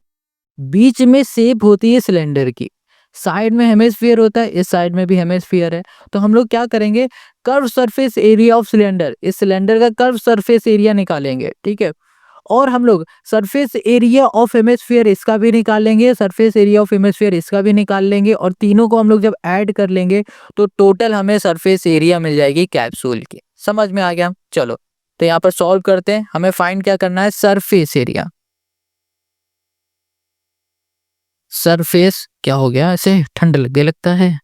बीच में शेप होती है सिलेंडर की, साइड में हेमिस्फीयर होता है, इस साइड में भी हेमिस्फीयर है। तो हम लोग क्या करेंगे, curve surface area of cylinder, इस सिलेंडर का कर्व सरफेस एरिया निकालेंगे। ठीक है, और हम लोग सरफेस एरिया ऑफ हेमिस्फीयर इसका भी निकाल लेंगे, सरफेस एरिया ऑफ हेमिस्फीयर इसका भी निकाल लेंगे, और तीनों को हम लोग जब ऐड कर लेंगे तो टोटल हमें सरफेस एरिया मिल जाएगी कैप्सूल की। समझ में आ गया, चलो तो यहाँ पर सॉल्व करते हैं। हमें फाइंड क्या करना है, सरफेस एरिया। सरफेस क्या हो गया, ऐसे ठंड लगे लगता है,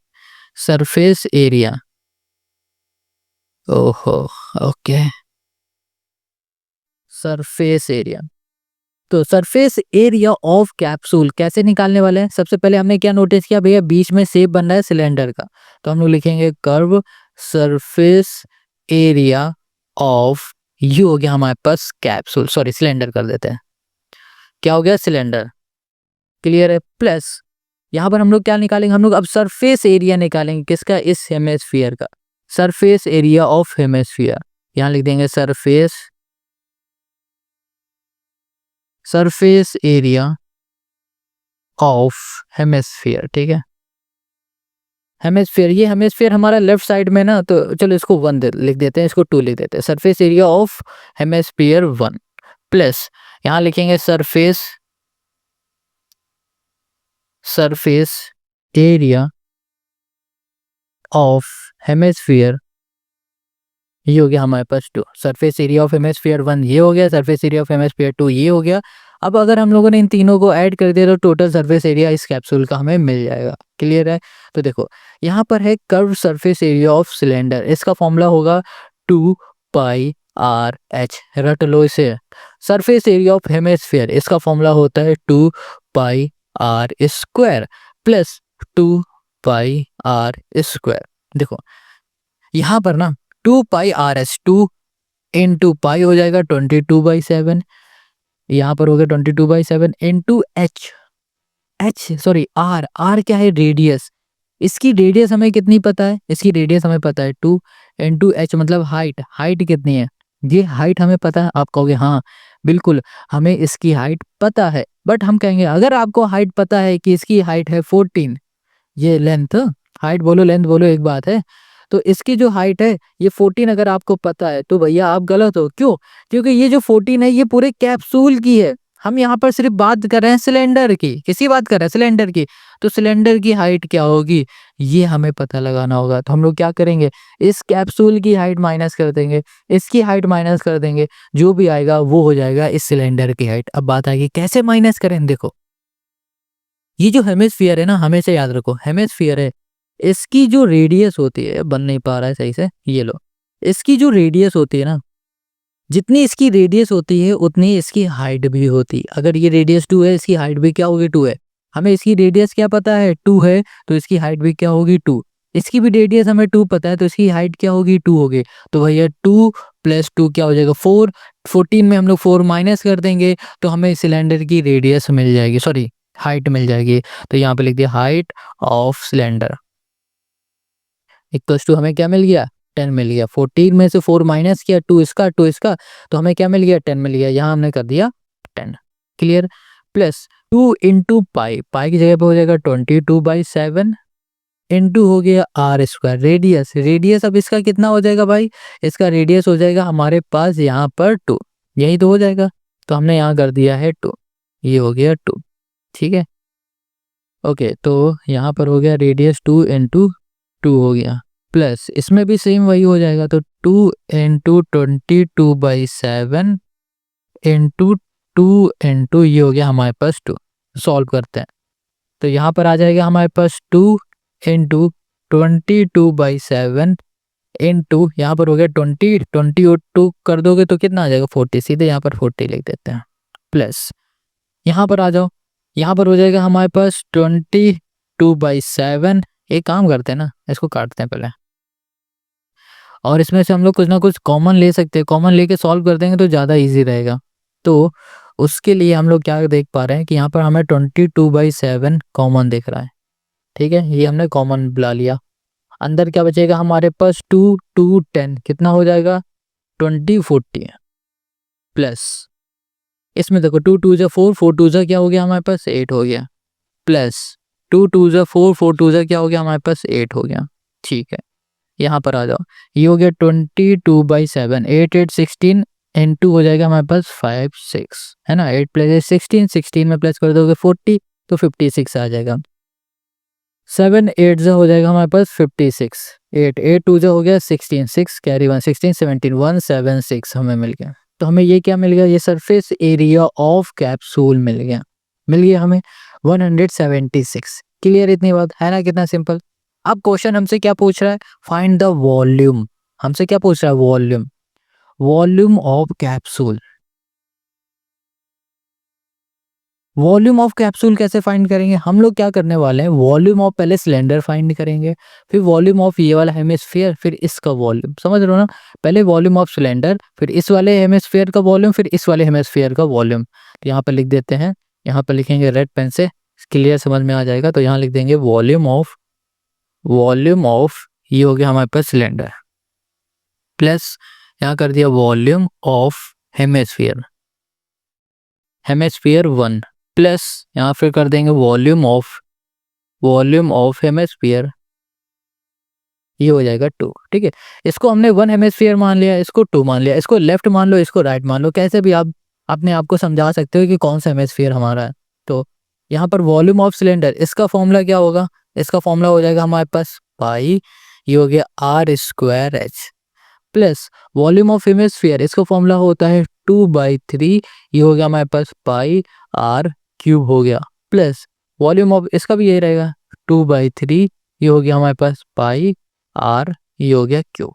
सरफेस एरिया, ओहो, ओके, सरफेस एरिया। तो सरफेस एरिया ऑफ कैप्सूल कैसे निकालने वाले हैं? सबसे पहले हमने क्या नोटिस किया भैया, बीच में शेप बन रहा है सिलेंडर का, तो हम लोग लिखेंगे कर्व सरफेस एरिया ऑफ, ये हो गया हमारे पास कैप्सूल, सॉरी सिलेंडर कर देते हैं, क्या हो गया सिलेंडर, क्लियर है। प्लस यहाँ पर हम लोग क्या निकालेंगे, हम लोग अब सरफेस एरिया निकालेंगे किसका, इस हेमिस्फीयर का, सरफेस एरिया ऑफ हेमिस्फीयर, यहाँ लिख देंगे सरफेस एरिया ऑफ हेमिस्फीयर, ठीक है। हेमिस्फीयर, ये हेमिस्फीयर हमारा लेफ्ट साइड में ना, तो चलो इसको 1 लिख देते हैं, इसको 2 लिख देते हैं, surface area of hemisphere 1 plus यहाँ लिखेंगे सरफेस एरिया ऑफ हेमिस्फीयर, ये हो गया हमारे पास 2, सरफेस एरिया ऑफ हेमिस्फीयर 1 ये हो गया, सरफेस एरिया ऑफ हेमिस्फीयर 2 ये हो गया। अब अगर हम लोगों ने इन तीनों को ऐड कर दिया तो टोटल सरफेस एरिया इस कैप्सूल का हमें मिल जाएगा, क्लियर है। तो देखो यहाँ पर है curve surface area of cylinder, इसका फॉर्मूला होगा 2 पाई आर एच, रट लो इसे। सरफेस एरिया ऑफ हेमिस्फीयर, इसका फॉर्मूला होता है 2 pi r square plus 2 pi r square. देखो यहाँ पर ना 2 pi r h, 2 into pi हो जाएगा 22/7, यहाँ पर हो गया 22/7 इंटू आर क्या है, रेडियस, इसकी रेडियस हमें कितनी पता है, इसकी रेडियस हमें पता है 2 इंटू एच मतलब हाइट कितनी है, ये हाइट हमें पता है। आप कहोगे हाँ बिल्कुल हमें इसकी हाइट पता है, बट हम कहेंगे अगर आपको हाइट पता है कि इसकी हाइट है 14, ये लेंथ, हाइट बोलो लेंथ बोलो एक बात है, तो इसकी जो हाइट है ये 14 अगर आपको पता है तो भैया आप गलत हो, क्यों, क्योंकि ये जो 14 है ये पूरे कैप्सूल की है, हम यहाँ पर सिर्फ बात कर रहे हैं सिलेंडर की, किसी बात कर रहे हैं सिलेंडर की, तो सिलेंडर की हाइट क्या होगी ये हमें पता लगाना होगा। तो हम लोग क्या करेंगे, इस कैप्सूल की हाइट माइनस कर देंगे, इसकी हाइट माइनस कर देंगे, जो भी आएगा वो हो जाएगा इस सिलेंडर की हाइट। अब बात आएगी कैसे माइनस करें, देखो ये जो हेमिस्फीयर है ना, हमेशा याद रखो हेमिस्फीयर है, इसकी जो रेडियस होती है, बन नहीं पा रहा है सही से, ये लो, इसकी जो रेडियस होती है ना, जितनी इसकी रेडियस होती है उतनी इसकी हाइट भी होती है। अगर ये रेडियस 2 है, इसकी हाइट भी क्या होगी 2 है, हमें इसकी रेडियस क्या पता है 2 है, तो इसकी हाइट भी क्या होगी 2, इसकी भी रेडियस हमें 2 पता है तो इसकी हाइट क्या होगी 2 होगी। तो भैया 2 + 2 क्या हो जाएगा 4, 14 में हम लोग 4 माइनस कर देंगे तो हमें सिलेंडर की रेडियस मिल जाएगी, सॉरी हाइट मिल जाएगी। तो यहाँ पे लिख दिया height of cylinder equals to, हमें क्या मिल गया 10 मिल गया, 14 में से 4 माइनस किया, 2 इसका, तो हमें क्या मिल गया 10 मिल गया, यहाँ हमने कर दिया 10, क्लियर। प्लस 2 इंटू पाई की जगह पे हो जाएगा 22/7 इंटू हो गया आर स्क्वायर, रेडियस अब इसका कितना हो जाएगा भाई, इसका रेडियस हो जाएगा हमारे पास यहाँ पर 2, यही तो हो जाएगा, तो हमने यहाँ कर दिया है 2, ये हो गया 2, ठीक है। ओके तो यहाँ पर हो गया रेडियस 2 इंटू 2 हो गया, प्लस इसमें भी सेम वही हो जाएगा, तो 2 इंटू 22/7 इंटू 2 इंटू ये हो गया हमारे पास 2, सॉल्व करते हैं तो यहाँ पर आ जाएगा हमारे पास 2 इंटू 22/7 इंटू यहाँ पर हो गया 20 और 2 कर दोगे तो कितना आ जाएगा 40, सीधे यहाँ पर 40 लिख देते हैं, प्लस यहाँ पर आ जाओ, यहाँ पर हो जाएगा हमारे पास 22/7, एक काम करते हैं ना इसको काटते हैं पहले, और इसमें से हम लोग कुछ ना कुछ कॉमन ले सकते हैं, कॉमन लेके सॉल्व कर देंगे तो ज़्यादा इजी रहेगा। तो उसके लिए हम लोग क्या देख पा रहे हैं कि यहाँ पर हमें 22/7 कॉमन दिख रहा है, ठीक है, ये हमने कॉमन बुला लिया। अंदर क्या बचेगा हमारे पास 2 2 10 कितना हो जाएगा 20 40 प्लस इसमें देखो 2 2 जा 4 4 2 जा क्या हो गया हमारे पास 8 हो गया, प्लस 2 2 जा 4 4 2 जा क्या हो गया हमारे पास 8 हो गया, ठीक है। यहाँ पर आ जाओ, ये हो गया 22/7, 8 8 16 इंटू हो जाएगा हमारे पास 5 6 है ना, 8 + 16 16 में प्लस कर दोगे 40 तो 56 आ जाएगा, 7 8 जा हो जाएगा हमारे पास 56, 8 8 2 जा हो गया 16 6 कैरी 1 16 17 176 हमें मिल गया। तो हमें ये क्या मिल गया, ये सरफेस एरिया ऑफ कैप्सूल मिल गया हमें 176, क्लियर, इतनी बात है ना, कितना सिंपल। अब क्वेश्चन हमसे क्या पूछ रहा है, फाइंड द वॉल्यूम, हमसे क्या पूछ रहा है volume of capsule, volume of capsule कैसे फाइंड करेंगे? हम लोग क्या करने वाले हैं, वॉल्यूम ऑफ पहले सिलेंडर फाइंड करेंगे, फिर वॉल्यूम ऑफ ये वाला हेमिस्फीयर, फिर इसका वॉल्यूम, समझ रहे हो ना? पहले वॉल्यूम ऑफ सिलेंडर, फिर इस वाले हेमिस्फीयर का वॉल्यूम, फिर इस वाले हेमिस्फीयर का वॉल्यूम। तो यहाँ पर लिख देते हैं, यहाँ पर लिखेंगे रेड पेन से, क्लियर समझ में आ जाएगा। तो यहाँ लिख देंगे वॉल्यूम ऑफ ये हो गया हमारे पास सिलेंडर, प्लस यहाँ कर दिया वॉल्यूम ऑफ हेमिस्फीयर 1, प्लस यहाँ फिर कर देंगे वॉल्यूम ऑफ हेमिस्फीयर, ये हो जाएगा 2। ठीक है, इसको हमने 1 हेमिस्फीयर मान लिया, इसको 2 मान लिया, इसको लेफ्ट मान लो, इसको राइट मान लो, कैसे भी आप अपने आप को समझा सकते हो कि कौन सा हेमिस्फीयर हमारा है। तो यहाँ पर वॉल्यूम ऑफ सिलेंडर, इसका फॉर्मूला क्या होगा? इसका फॉर्मूला हो जाएगा हमारे पास पाई, ये हो गया r²h, plus volume of hemisphere, इसका फॉर्मूला होता है 2/3, ये हो गया हमारे पास पाई r³ हो गया, प्लस वॉल्यूम ऑफ इसका भी यही रहेगा 2/3, ये हो गया हमारे पास पाई r, ये हो गया क्यू।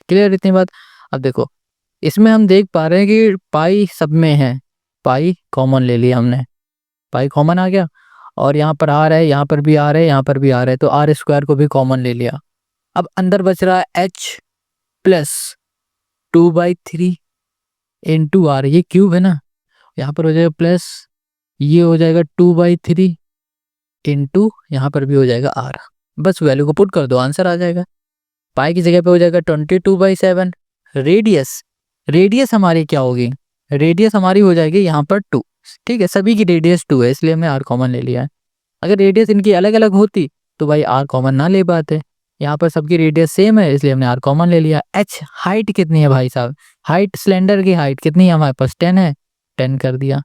क्लियर इतनी बात? अब देखो इसमें हम देख पा रहे हैं कि पाई सब में है, पाई कॉमन ले लिया हमने, पाई कॉमन आ गया, और यहाँ पर आ रहा है, यहाँ पर भी आ रहा है, यहाँ पर भी आ रहा है, तो r² को भी कॉमन ले लिया। अब अंदर बच रहा है h प्लस 2/3 इंटू आर, ये क्यूब है ना, यहाँ पर हो जाएगा प्लस, ये हो जाएगा 2/3 इंटू यहाँ पर भी हो जाएगा आर। बस वैल्यू को पुट कर दो, आंसर आ जाएगा। पाई की जगह पे हो जाएगा 22/7। रेडियस हमारी क्या होगी? रेडियस हमारी हो जाएगी यहाँ पर 2। ठीक है, सभी की रेडियस 2 है, इसलिए हमने आर कॉमन ले लिया है। अगर रेडियस इनकी अलग अलग होती तो भाई आर कॉमन ना ले पाते, यहाँ पर सबकी रेडियस सेम है, इसलिए हमने आर कॉमन ले लिया। एच हाइट कितनी है भाई साहब? हाइट सिलेंडर की हाइट कितनी है हमारे पास? 10 है, 10 कर दिया,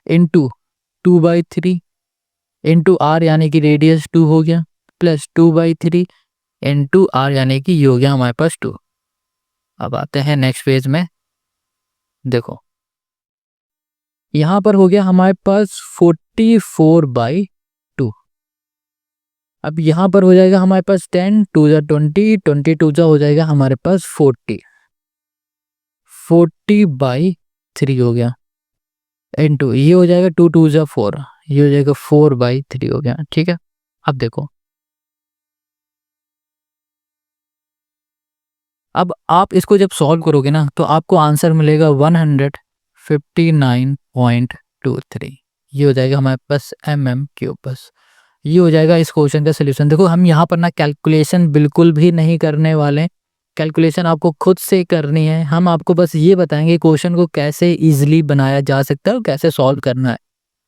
इंटू 2/3 इंटू आर यानी कि रेडियस 2 हो गया, प्लस 2/3 इंटू आर यानी कि ये हो गया हमारे पास 2। अब आते हैं नेक्स्ट पेज में, देखो यहाँ पर हो गया हमारे पास 44/2। अब यहाँ पर हो जाएगा हमारे पास 10 2 जा 20, 22 जा हो जाएगा हमारे पास 40/3 हो गया, इंटू ये हो जाएगा 2 2 जा 4, ये हो जाएगा 4/3 हो गया। ठीक है, अब देखो, अब आप इसको जब सॉल्व करोगे ना तो आपको आंसर मिलेगा 159.23, ये हो जाएगा हमारे पास mm³ बस। ये हो जाएगा इस क्वेश्चन का सोल्यूशन। देखो हम यहाँ पर ना कैलकुलेशन बिल्कुल भी नहीं करने वाले, कैलकुलेशन आपको खुद से करनी है। हम आपको बस ये बताएंगे क्वेश्चन को कैसे इजीली बनाया जा सकता है और कैसे सॉल्व करना है।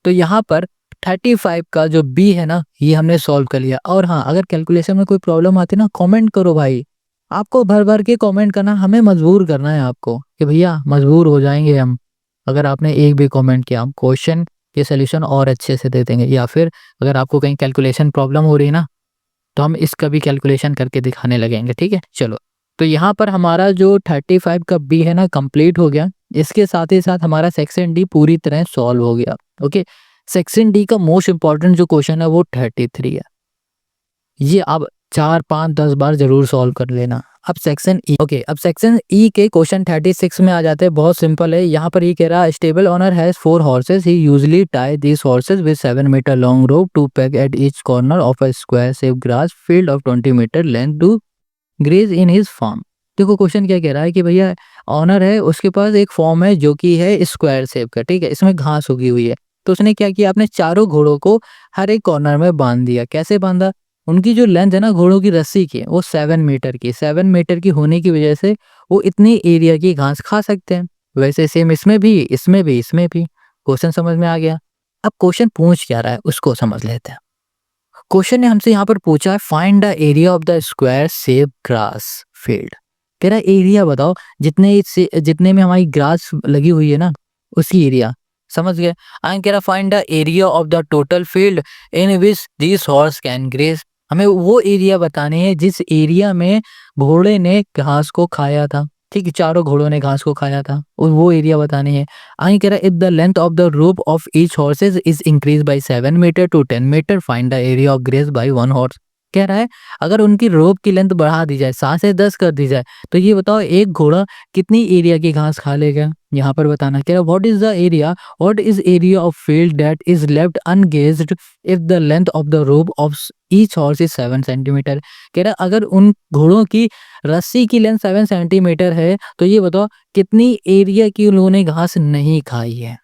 तो यहाँ पर 35 का जो बी है ना, ये हमने सॉल्व कर लिया। और हाँ, अगर कैलकुलेशन में कोई प्रॉब्लम आती है ना, कमेंट करो भाई, आपको भर भर के कमेंट करना, हमें मजबूर करना है आपको कि भैया मजबूर हो जाएंगे हम अगर आपने एक भी कमेंट किया। हम क्वेश्चन के सोल्यूशन और अच्छे से दे देंगे, या फिर अगर आपको कहीं कैलकुलेशन प्रॉब्लम हो रही है ना तो हम इसका भी कैलकुलेशन करके दिखाने लगेंगे। ठीक है, चलो तो यहाँ पर हमारा जो 35 का बी है ना कंप्लीट हो गया। इसके साथ ही साथ हमारा सेक्शन डी पूरी तरह सॉल्व हो गया। ओके, सेक्शन डी का मोस्ट इंपॉर्टेंट जो क्वेश्चन है वो 33 है, ये आप 4 5 10 बार जरूर सॉल्व कर लेना। अब सेक्शन ई, ओके, अब सेक्शन ई के क्वेश्चन 36 में आ जाते हैं। बहुत सिंपल है, यहाँ पर ये कह रहा है stable owner has 4 horses, he usually tie this horses with 7 metre long rope to peg at each corner of a square shape grass field of 20 metre length to graze in his farm. देखो क्वेश्चन क्या कह रहा है कि भैया ऑनर है, उसके पास एक फॉर्म है जो कि है स्क्वायर शेप का, ठीक है, इसमें घास उगी हुई है। तो उसने क्या किया, अपने चारों घोड़ों को हर एक कॉर्नर में बांध दिया। कैसे बांधा? उनकी जो लेंथ है ना घोड़ों की रस्सी की, वो 7 मीटर की, 7 मीटर की होने की वजह से वो इतनी एरिया की घास खा सकते हैं। वैसे सेम इसमें भी, इसमें भी, इसमें भी। क्वेश्चन समझ में आ गया? अब क्वेश्चन पूछ क्या रहा है उसको समझ लेते हैं। क्वेश्चन ने हमसे यहाँ पर पूछा है find the area of the square shape grass field. कह रहा है एरिया बताओ जितने में हमारी ग्रास लगी हुई है ना उसकी एरिया। समझ गए? कह रहा find the area of the total field in which this horse can graze. हमें वो एरिया बताने है जिस एरिया में घोड़े ने घास को खाया था। ठीक है, चारों घोड़ों ने घास को खाया था, और वो एरिया बतानी है। आगे कह रहा है if the length of the rope of each horses is increase by 7 metre to 10 metre find the area of graze by 1 horse. कह रहा है अगर उनकी रोप की लेंथ बढ़ा दी जाए 7 से 10 कर दी जाए तो ये बताओ एक घोड़ा कितनी एरिया की घास खा लेगा। यहाँ पर बताना कह रहा है what is area of field that is left ungrazed if the length of the rope of each horse is 7 centimetre. कह रहा है अगर उन घोड़ों की रस्सी की लेंथ 7 सेंटीमीटर है तो ये बताओ कितनी एरिया की उन्होंने घास नहीं खाई है।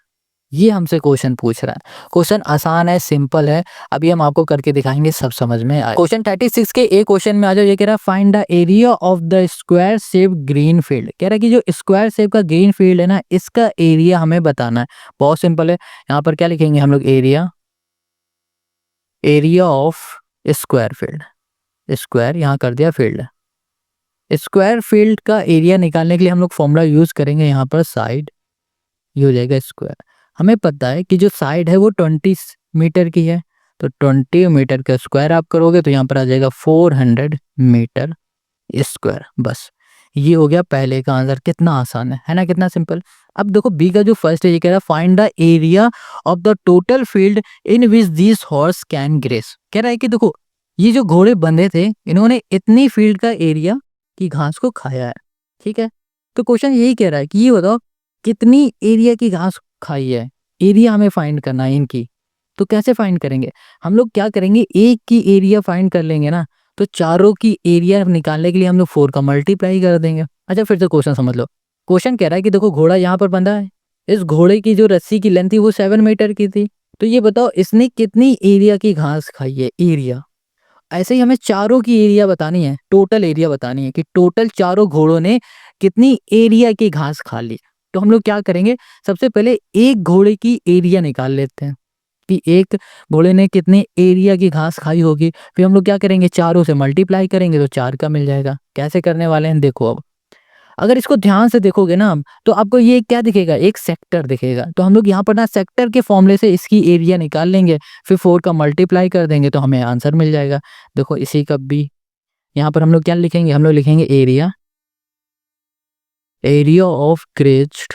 ये हमसे क्वेश्चन पूछ रहा है। क्वेश्चन आसान है, सिंपल है, अभी हम आपको करके दिखाएंगे, सब समझ में आए। क्वेश्चन 36 के एक क्वेश्चन में आ जाओ। ये कह रहा है find the area of the square shape green field. कह रहा है कि जो स्क्वायर शेप का ग्रीन फील्ड है ना, इसका एरिया हमें बताना है। बहुत सिंपल है, यहाँ पर क्या लिखेंगे हम लोग, area of square field. Square यहाँ कर दिया फील्ड। स्क्वायर फील्ड का एरिया निकालने के लिए हम लोग फॉर्मूला यूज करेंगे यहाँ पर साइड, ये हो जाएगा स्क्वायर। हमें पता है कि जो साइड है वो 20 मीटर की है, तो 20 मीटर का स्क्वायर आप करोगे तो यहाँ पर आ जाएगा 400 मीटर स्क्वायर। बस ये हो गया पहले का आंसर। कितना आसान है ना, कितना सिंपल। अब देखो बी का जो फर्स्ट है, ये कह रहा है find the area of the total field in which this horse can grace. कह रहा है कि देखो ये जो घोड़े बंधे थे इन्होंने इतनी फील्ड का एरिया की घास को खाया है, ठीक है। तो क्वेश्चन यही कह रहा है कि ये बताओ कितनी एरिया की घास खाई है। एरिया हमें फाइंड करना है इनकी। तो कैसे फाइंड करेंगे हम लोग, क्या करेंगे, एक की एरिया फाइंड कर लेंगे ना, तो चारों की एरिया निकालने के लिए हम लोग 4 का मल्टीप्लाई कर देंगे। अच्छा फिर से क्वेश्चन समझ लो। क्वेश्चन कह रहा है कि देखो घोड़ा यहाँ पर बंधा है, इस घोड़े की जो रस्सी की लेंथ थी वो 7 मीटर की थी, तो ये बताओ इसने कितनी एरिया की घास खाई है, एरिया। ऐसे ही हमें चारों की एरिया बतानी है, टोटल एरिया बतानी है कि टोटल चारों घोड़ों ने कितनी एरिया की घास खा ली। तो हम लोग क्या करेंगे, सबसे पहले एक घोड़े की एरिया निकाल लेते हैं कि एक घोड़े ने कितनी एरिया की घास खाई होगी। फिर हम लोग क्या करेंगे, चारों से मल्टीप्लाई करेंगे तो 4 का मिल जाएगा। कैसे करने वाले हैं देखो, अब अगर इसको ध्यान से देखोगे ना तो आपको ये क्या दिखेगा, एक सेक्टर दिखेगा। तो हम लोग यहाँ पर ना सेक्टर के फॉर्मूले से इसकी एरिया निकाल लेंगे, फिर 4 का मल्टीप्लाई कर देंगे तो हमें आंसर मिल जाएगा। देखो इसी का भी यहाँ पर हम लोग क्या लिखेंगे, हम लोग लिखेंगे area of grazed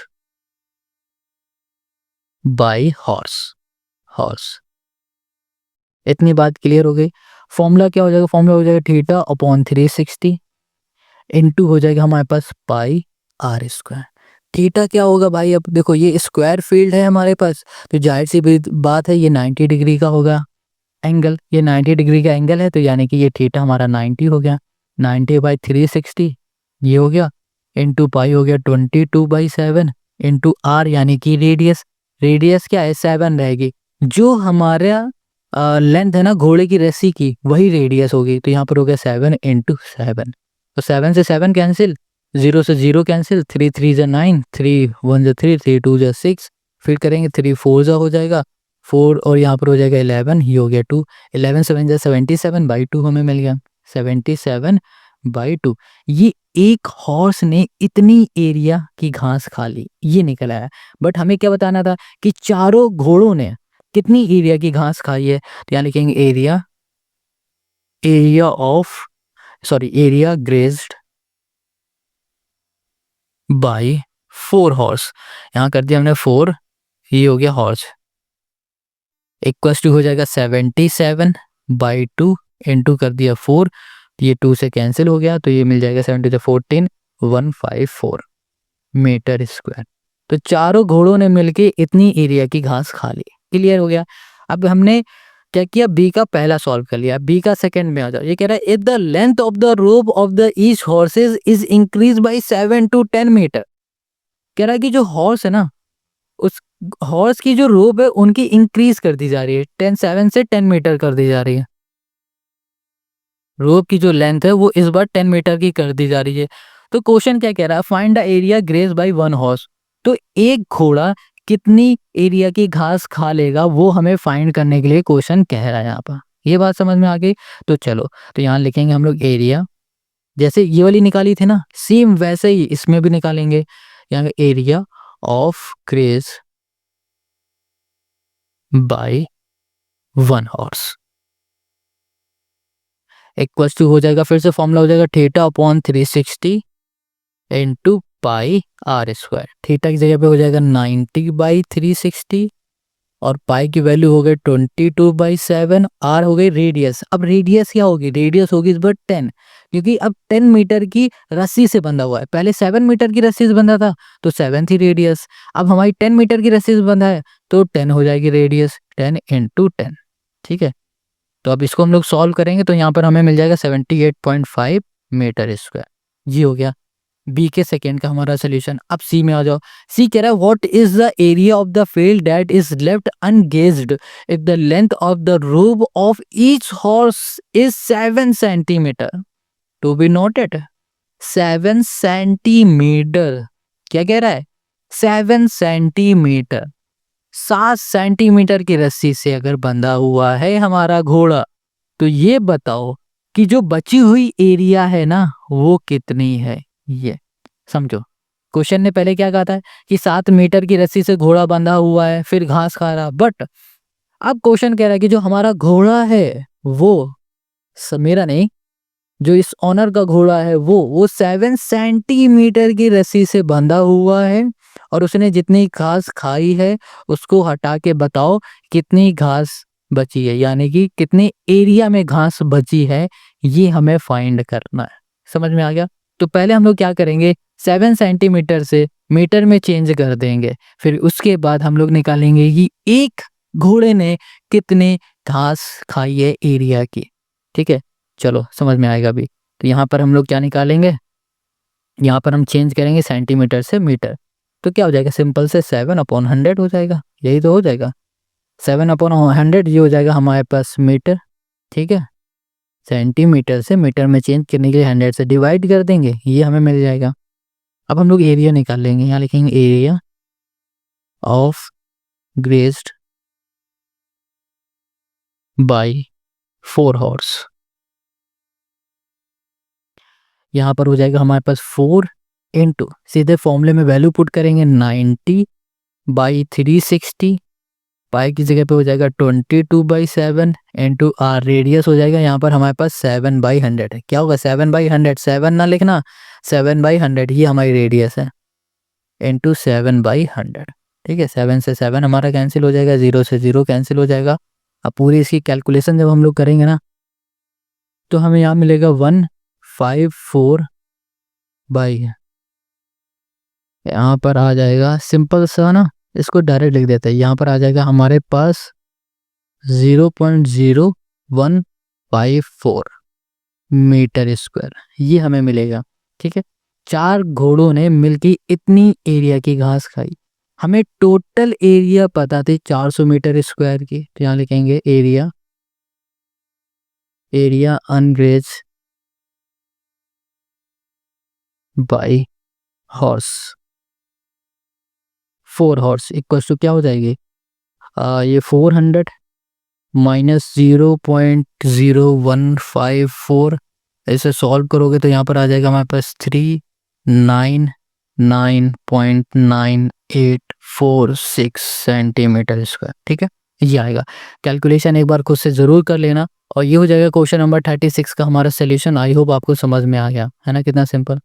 bye horse. इतनी बात क्लियर हो गई। फॉर्मूला क्या हो जाएगा, फॉर्मूला हो जाएगा थीटा अपॉन 360 इनटू हो जाएगा हमारे पास पाई आर स्क्वायर। थीटा क्या होगा भाई, अब देखो ये स्क्वायर फील्ड है हमारे पास, तो जाहिर सी बात है ये 90 डिग्री का होगा एंगल। ये 90 डिग्री का एंगल है, तो यानी कि ये थीटा हमारा 90 हो गया। 90/360 ये हो गया, इंटू पाई हो गया 22/7 इंटू आर यानी कि रेडियस। रेडियस क्या है, 7 रहेगी। जो हमारा लेंथ है ना घोड़े की रस्सी की, वही रेडियस होगी। तो यहाँ पर हो गया 7 इंटू 7। तो 7 से 7 कैंसिल, 0 से 0 कैंसिल, 3 3 जा 9, 3 1 जा 3, 3 2 जा 6, फिर करेंगे 3 4 जा हो जाएगा 4 और यहाँ पर हो जाएगा 11, ये हो गया 2, 11 7 जा 77/2 हमें मिल गया 77/2। ये एक हॉर्स ने इतनी एरिया की घास खा ली, ये निकल आया। बट हमें क्या बताना था कि चारों घोड़ों ने कितनी एरिया की घास खाई है। तो यहाँ लिखेंगे एरिया ग्रेज्ड बाय 4 हॉर्स। यहाँ कर दिया हमने 4, ये हो गया हॉर्स, इक्वल्स टू हो जाएगा 77/2 इंटू कर दिया 4, ये 2 से कैंसिल हो गया, तो ये मिल जाएगा 7 to 14 154 मीटर स्क्वायर। तो चारों घोड़ों ने मिलके इतनी एरिया की घास खा ली। क्लियर हो गया। अब हमने क्या किया, बी का पहला सॉल्व कर लिया। बी का सेकंड में आ जाओ। ये कह रहा है if the length of the rope of the each horses is increase by 7 to 10 metre. कह रहा है कि जो हॉर्स है ना, उस हॉर्स की जो रोप है उनकी इंक्रीज कर दी जा रही है, 7 से 10 मीटर कर दी जा रही है। रोप की जो लेंथ है वो इस बार 10 मीटर की कर दी जा रही है। तो क्वेश्चन क्या कह रहा है, find the area graze by 1 horse. तो एक घोड़ा कितनी एरिया की घास खा लेगा वो हमें फाइंड करने के लिए क्वेश्चन कह रहा है यहाँ पर। ये बात समझ में आ गई। तो चलो, तो यहाँ लिखेंगे हम लोग एरिया, जैसे ये वाली निकाली थी ना, सेम वैसे ही इसमें भी निकालेंगे। यहाँ area of graze by 1 horse equals to हो जाएगा, फिर से फॉर्मूला हो जाएगा theta upon 360 into pi r square. Theta की जगह पे हो जाएगा 90/360 और पाई की वैल्यू हो गई 22/7, आर हो गई रेडियस। अब रेडियस क्या होगी, रेडियस होगी इस बार 10, क्योंकि अब 10 मीटर की रस्सी से बंधा हुआ है। पहले 7 मीटर की रस्सी से बंधा था तो 7 थी रेडियस, अब हमारी 10 मीटर की रस्सी से बंधा है तो 10 हो जाएगी रेडियस, 10 इंटू 10। ठीक है, तो अब इसको हम लोग सॉल्व करेंगे तो यहाँ पर हमें मिल जाएगा 78.5 मीटर स्क्वायर। ये हो गया बी के सेकेंड का हमारा सोल्यूशन। अब सी में आ जाओ। सी कह रहा है what is the area of the field that is left ungrazed if the length of the roof of each horse is 7 centimetre. To be noted 7 centimetre. क्या कह रहा है, 7 सेंटीमीटर। 7 सेंटीमीटर की रस्सी से अगर बंधा हुआ है हमारा घोड़ा, तो ये बताओ कि जो बची हुई एरिया है ना वो कितनी है। ये समझो, क्वेश्चन ने पहले क्या कहा था कि 7 मीटर की रस्सी से घोड़ा बंधा हुआ है फिर घास खा रहा, बट अब क्वेश्चन कह रहा है कि जो हमारा घोड़ा है वो मेरा नहीं, जो इस ऑनर का घोड़ा है वो 7 सेंटीमीटर की रस्सी से बंधा हुआ है और उसने जितनी घास खाई है उसको हटा के बताओ कितनी घास बची है, यानी कि कितने एरिया में घास बची है, ये हमें फाइंड करना है। समझ में आ गया। तो पहले हम लोग क्या करेंगे, 7 सेंटीमीटर से मीटर में चेंज कर देंगे, फिर उसके बाद हम लोग निकालेंगे कि एक घोड़े ने कितने घास खाई है एरिया की। ठीक है, चलो समझ में आएगा अभी। तो यहाँ पर हम लोग क्या निकालेंगे, यहाँ पर हम चेंज करेंगे सेंटीमीटर से मीटर, तो क्या हो जाएगा, सिंपल से 7/100 हो जाएगा। यही तो हो जाएगा 7/100, ये हो जाएगा हमारे पास मीटर। ठीक है, सेंटीमीटर से मीटर में चेंज करने के लिए 100 से डिवाइड कर देंगे, ये हमें मिल जाएगा। अब हम लोग एरिया निकाल लेंगे, यहाँ लिखेंगे area of grazed by 4 horse. यहाँ पर हो जाएगा हमारे पास 4 इंटू, सीधे फॉर्मूले में वैल्यू पुट करेंगे 90/360, पाई की जगह पे हो जाएगा 22/7 इंटू आर, रेडियस हो जाएगा यहाँ पर हमारे पास 7/100 है। क्या होगा 7/100, 7 ना लिखना, 7/100 ये हमारी रेडियस है, इंटू 7/100। ठीक है, 7 से 7 हमारा कैंसिल हो जाएगा, 0 से 0 कैंसिल हो जाएगा। अब पूरी इसकी कैलकुलेशन जब हम लोग करेंगे ना तो हमें यहाँ मिलेगा 154 बाई, यहाँ पर आ जाएगा सिंपल सा ना, इसको डायरेक्ट लिख देते हैं, यहाँ पर आ जाएगा हमारे पास 0.0154 मीटर स्क्वायर, ये हमें मिलेगा। ठीक है, 4 घोड़ों ने मिलकर इतनी एरिया की घास खाई। हमें टोटल एरिया पता थी 400 मीटर स्क्वायर की, तो यहाँ लिखेंगे area ungraze by horse, 4 horse equal to क्या हो जाएगी, ये 400 माइनस 0.0154, ऐसे सॉल्व करोगे तो यहाँ पर आ जाएगा हमारे पास 399.9846 सेंटीमीटर स्क्वायर। ठीक है, ये आएगा। कैलकुलेशन एक बार खुद से ज़रूर कर लेना और ये हो जाएगा क्वेश्चन नंबर 36 का हमारा सोल्यूशन। आई होप आपको समझ में आ गया है ना, कितना सिंपल,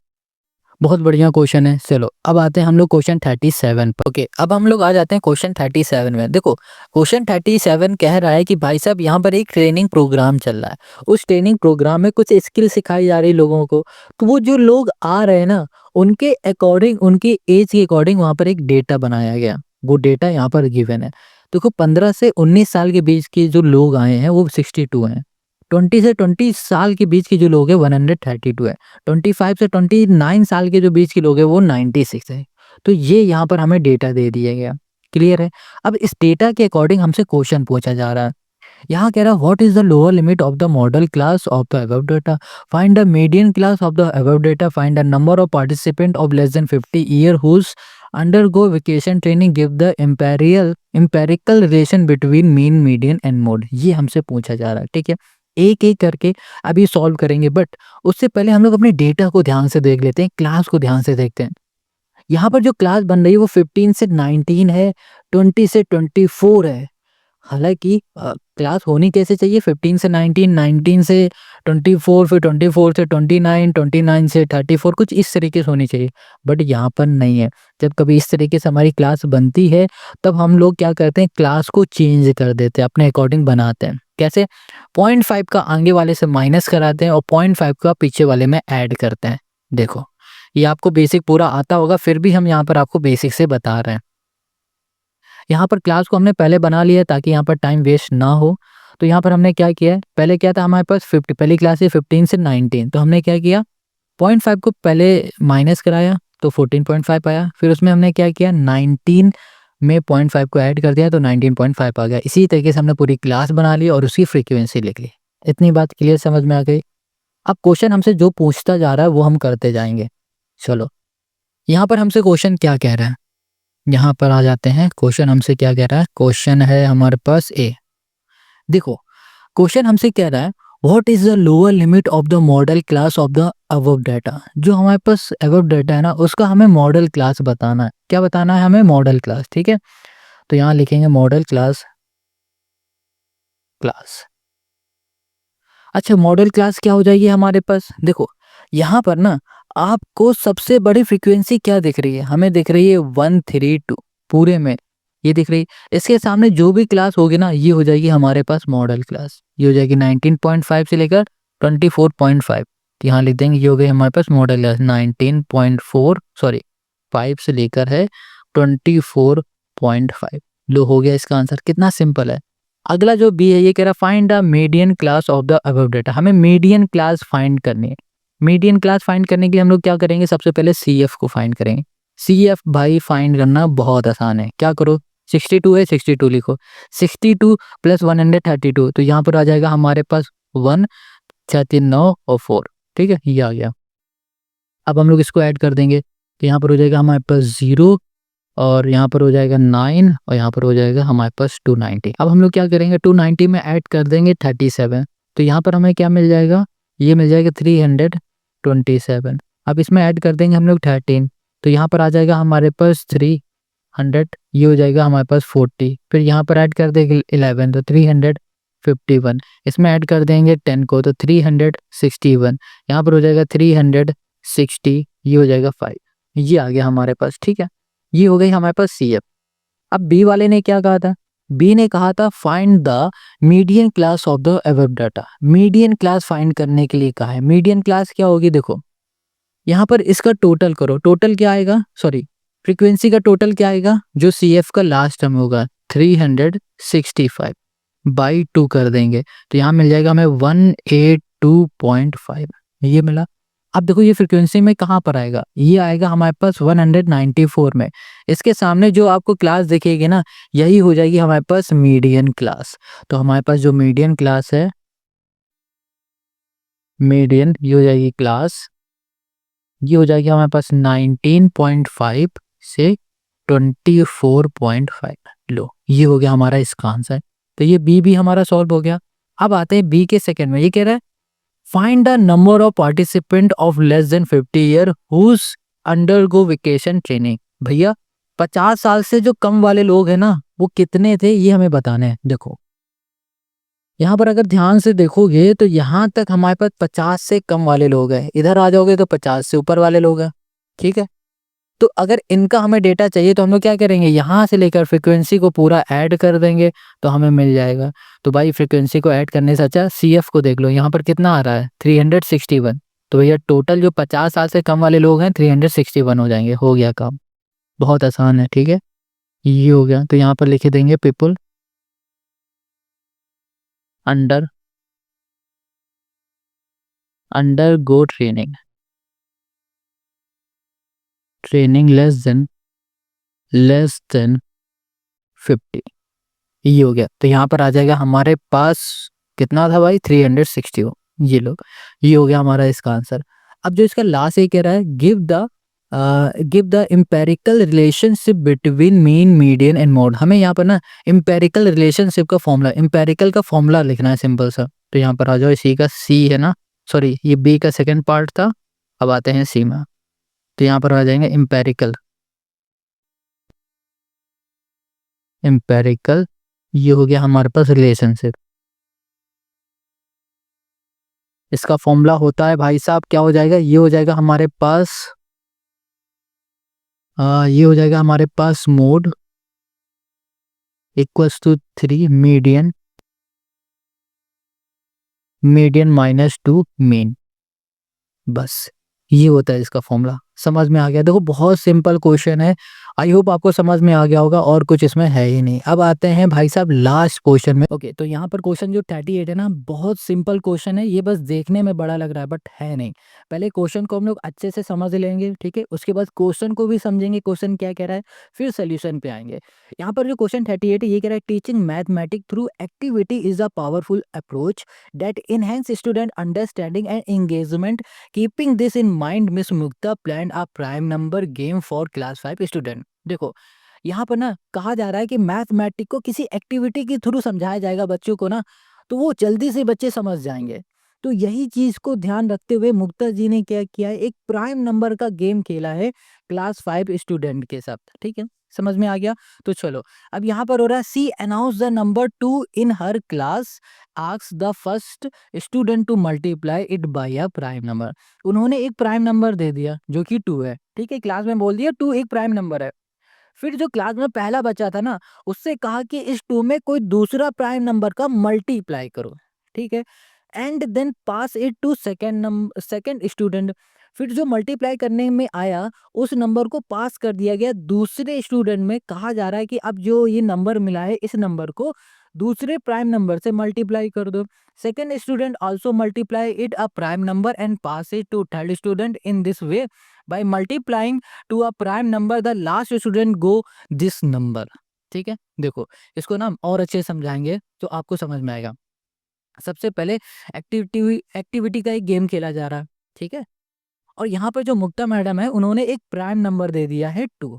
बहुत बढ़िया क्वेश्चन है। चलो अब आते हैं हम लोग क्वेश्चन 37 पर। ओके, अब हम लोग आ जाते हैं क्वेश्चन 37 में। देखो क्वेश्चन 37 कह रहा है कि भाई साहब यहाँ पर एक ट्रेनिंग प्रोग्राम चल रहा है, उस ट्रेनिंग प्रोग्राम में कुछ स्किल सिखाई जा रही है लोगों को, तो वो जो लोग आ रहे हैं ना उनके अकॉर्डिंग, उनकी एज के अकॉर्डिंग वहाँ पर एक डेटा बनाया गया। वो डेटा यहाँ पर गिवन है। देखो 15 से 19 साल के बीच के जो लोग आए हैं वो 62 हैं, 20 से 20 साल के बीच के जो लोग हैं 132 है, 25 से 29 साल के जो बीच के लोग हैं वो 96 है। तो ये यहाँ पर हमें डेटा दे दिया गया। क्लियर है। अब इस डेटा के अकॉर्डिंग हमसे क्वेश्चन पूछा जा रहा है। यहाँ कह रहा है what is the lower limit of the modal class of the above data, find the median class of the above data, find the number of participant of less than 50 year whose undergo vacation training, give the empirical relation between mean, median and mode। ये हमसे पूछा जा रहा है। ठीक है, एक एक करके अभी सॉल्व करेंगे, बट उससे पहले हम लोग अपने डेटा को ध्यान से देख लेते हैं, क्लास को ध्यान से देखते हैं। यहाँ पर जो क्लास बन रही है वो 15 से 19 है, 20 से 24 है। हालाँकि क्लास होनी कैसे चाहिए 15 से 19, 19 से 24, फिर 24 से 29, 29 से 34 कुछ इस तरीके से होनी चाहिए। बट यहाँ पर नहीं है। जब कभी इस तरीके से हमारी क्लास बनती है, तब हम लोग क्या करते हैं, क्लास को चेंज कर देते हैं, अपने अकॉर्डिंग बनाते हैं। कैसे? 0.5 का आगे वाले से माइनस कराते हैं और 0.5 का पीछे वाले में ऐड करते हैं। देखो, ये आपको बेसिक पूरा आता होगा, फिर भी हम यहाँ पर आपको बेसिक से बता रहे हैं। यहाँ पर क्लास को हमने पहले बना लिया ताकि यहाँ पर टाइम वेस्ट ना हो। तो यहाँ पर हमने क्या किया है, पहले क्या था हमारे पास 50, पहली क्लास है 15 से 19, तो हमने क्या किया, 0.5 को पहले माइनस कराया तो 14.5 आया। फिर उसमें हमने क्या किया, 19 में 0.5 को ऐड कर दिया तो 19.5 आ गया। इसी तरीके से हमने पूरी क्लास बना ली और उसकी फ्रीक्वेंसी लिख ली। इतनी बात क्लियर समझ में आ गई? अब क्वेश्चन हमसे जो पूछता जा रहा है वो हम करते जाएंगे। चलो, यहाँ पर हमसे क्वेश्चन क्या कह रहा है, यहाँ पर आ जाते हैं। क्वेश्चन हमसे क्या कह रहा है, क्वेश्चन है हमारे पास ए। देखो, क्वेश्चन हमसे कह रहा है what is the lower limit of the modal class of the above data. जो हमारे पास अबव डाटा है ना, उसका हमें मॉडल क्लास बताना है। क्या बताना है हमें? Model class. ठीक है, तो यहाँ लिखेंगे मॉडल क्लास। अच्छा, मॉडल क्लास क्या हो जाएगी हमारे पास? देखो, यहाँ पर ना आपको सबसे बड़ी फ्रीक्वेंसी क्या दिख रही है? हमें दिख रही है 132 पूरे में, ये दिख रही है। इसके सामने जो भी क्लास होगी ना, ये हो जाएगी हमारे पास मॉडल क्लास। ये हो जाएगी 19.5 से लेकर 24.5। तो यहाँ लिख देंगे, ये हो गई हमारे पास मॉडल क्लास 19.4 सॉरी 5 से लेकर है 24.5। लो, हो गया इसका आंसर। कितना सिंपल है। अगला जो बी है, ये कह रहा है find the median class of the above data. हमें मीडियन क्लास फाइंड करनी है। मीडियन क्लास फाइंड करने के लिए हम लोग क्या करेंगे, सबसे पहले सीएफ को फाइंड करेंगे। सीएफ भाई फाइंड करना बहुत आसान है। क्या करो, 62 है, 62 लिखो। 62 प्लस 132, तो यहाँ पर आ जाएगा हमारे पास 1, 6, 3, 9 और 4। ठीक है, ये आ गया। अब हम लोग इसको ऐड कर देंगे, तो यहाँ पर हो जाएगा हमारे पास 0 और यहाँ पर हो जाएगा 9 और यहाँ पर हो जाएगा हमारे पास 290। अब हम लोग क्या करेंगे, 290 में ऐड कर देंगे 37, तो यहाँ पर हमें क्या मिल जाएगा, ये मिल जाएगा 327। अब इसमें ऐड कर देंगे हम लोग 13, तो यहाँ पर आ जाएगा हमारे पास 300, ये हो जाएगा हमारे पास 40। फिर यहाँ पर ऐड कर देंगे 11, तो 351। इसमें ऐड कर देंगे 10 को, तो 361। यहाँ पर हो जाएगा 360, ये हो जाएगा 5। ये आ गया हमारे पास। ठीक है, ये हो गई हमारे पास सीएफ। अब बी वाले ने क्या कहा था, बी ने कहा था find the median class of the above data. Median class find करने के लिए कहा है। मीडियन क्लास क्या होगी, देखो यहाँ पर इसका टोटल करो। टोटल क्या आएगा, सॉरी फ्रीक्वेंसी का टोटल क्या आएगा, जो सीएफ का लास्ट टर्म होगा 365 बाई 2 कर देंगे, तो यहाँ मिल जाएगा हमें 182.5। ये मिला। अब देखो ये फ्रीक्वेंसी में कहाँ पर आएगा, ये आएगा हमारे पास 194 में। इसके सामने जो आपको क्लास दिखेगी ना, यही हो जाएगी हमारे पास मीडियन क्लास। तो हमारे पास जो मीडियन क्लास है, मीडियन ये हो जाएगी क्लास, ये हो जाएगी हमारे पास 19.5 से 24.5। लो, ये हो गया हमारा इसका आंसर। तो ये बी भी हमारा सॉल्व हो गया। अब आते हैं बी के सेकंड में। ये कह रहा है find the number of participant of less than 50 year whose undergo vacation training. भैया 50 साल से जो कम वाले लोग हैं ना, वो कितने थे, ये हमें बताने हैं। देखो यहाँ पर अगर ध्यान से देखोगे तो यहाँ तक हमारे पास 50 से कम वाले लोग हैं, इधर आ जाओगे तो 50 से ऊपर वाले लोग हैं। ठीक है, तो अगर इनका हमें डेटा चाहिए तो हम लोग क्या करेंगे, यहाँ से लेकर फ्रीक्वेंसी को पूरा ऐड कर देंगे तो हमें मिल जाएगा। तो भाई फ्रीक्वेंसी को ऐड करने से अच्छा सीएफ को देख लो, यहाँ पर कितना आ रहा है 361। तो भैया टोटल जो 50 साल से कम वाले लोग हैं 361 हो जाएंगे। हो गया काम, बहुत आसान है। ठीक है, ये हो गया। तो यहाँ पर लिख देंगे पीपल अंडर गो ट्रेनिंग लेस देन 50। ये हो गया। तो यहाँ पर आ जाएगा हमारे पास कितना था भाई, 360। ये लोग, ये हो गया हमारा इसका आंसर। अब जो इसका लास्ट ये कह रहा है give the empirical relationship between mean median and mode. हमें यहाँ पर ना एम्पेरिकल रिलेशनशिप का फॉर्मूला, एम्पेरिकल का फॉर्मूला लिखना है सिंपल सा। तो यहाँ पर आ जाओ, इसी का सी है ना, सॉरी ये बी का सेकंड पार्ट था। अब आते हैं सी में, तो यहाँ पर आ जाएंगे एम्पेरिकल। ये हो गया हमारे पास रिलेशनशिप। इसका फॉर्मूला होता है भाई साहब, क्या हो जाएगा, ये हो जाएगा हमारे पास ये हो जाएगा हमारे पास mode equals to 3 median, median minus 2 mean. बस ये होता है इसका फॉर्मूला। समझ में आ गया? देखो बहुत सिंपल क्वेश्चन है। आई होप आपको समझ में आ गया होगा, और कुछ इसमें है ही नहीं। अब आते हैं भाई साहब लास्ट क्वेश्चन में। ओके, तो यहाँ पर क्वेश्चन जो 38 है ना, बहुत सिंपल क्वेश्चन है। ये बस देखने में बड़ा लग रहा है बट है नहीं। पहले क्वेश्चन को हम लोग अच्छे से समझ लेंगे, ठीक है, उसके बाद क्वेश्चन को भी समझेंगे क्वेश्चन क्या कह रहा है, फिर सोल्यूशन पे आएंगे। यहाँ पर जो क्वेश्चन 38 है ये कह रहा है, teaching mathematics through activity is a powerful approach that enhance student understanding and engagement. Keeping this in mind miss Mukta plan a prime number game for class 5 student. देखो यहाँ पर ना कहा जा रहा है कि मैथमेटिक को किसी एक्टिविटी के थ्रू समझाया जाएगा बच्चों को ना, तो वो जल्दी से बच्चे समझ जाएंगे। तो यही चीज को ध्यान रखते हुए मुक्ता जी ने क्या किया है, एक प्राइम नंबर का गेम खेला है क्लास 5 स्टूडेंट के साथ। ठीक है, समझ में आ गया? तो चलो अब यहाँ पर हो रहा है, see announce the number 2 in her class, ask the first student to multiply it by a prime number. उन्होंने एक प्राइम नंबर दे दिया जो कि 2 है। ठीक है, क्लास में बोल दिया 2 एक प्राइम नंबर है। फिर जो क्लास में पहला बच्चा था ना, उससे कहा कि इस 2 में कोई दूसरा प्राइम नंबर का मल्टीप्लाई करो। ठीक है, and then pass it to second student. फिर जो मल्टीप्लाई करने में आया उस नंबर को पास कर दिया गया दूसरे स्टूडेंट में। कहा जा रहा है कि अब जो ये नंबर मिला है इस नंबर को दूसरे प्राइम नंबर से मल्टीप्लाई कर दो। Second student also multiply it a prime number and pass it to third student in this way. By multiplying to a prime number the last student go this number. ठीक है, देखो इसको ना और अच्छे से समझाएंगे तो आपको समझ में आएगा। सबसे पहले एक्टिविटी एक्टिविटी का एक गेम खेला जा रहा है। ठीक है, और यहाँ पर जो मुक्ता मैडम है उन्होंने एक प्राइम नंबर दे दिया है 2।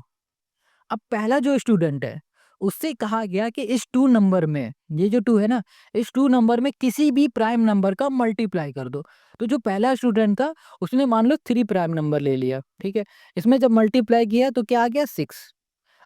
अब पहला जो स्टूडेंट है उससे कहा गया कि इस 2 नंबर में, ये जो 2 है ना, इस 2 नंबर में किसी भी प्राइम नंबर का मल्टीप्लाई कर दो। तो जो पहला स्टूडेंट था उसने मान लो 3 प्राइम नंबर ले लिया। ठीक है, इसमें जब मल्टीप्लाई किया तो क्या आ गया 6।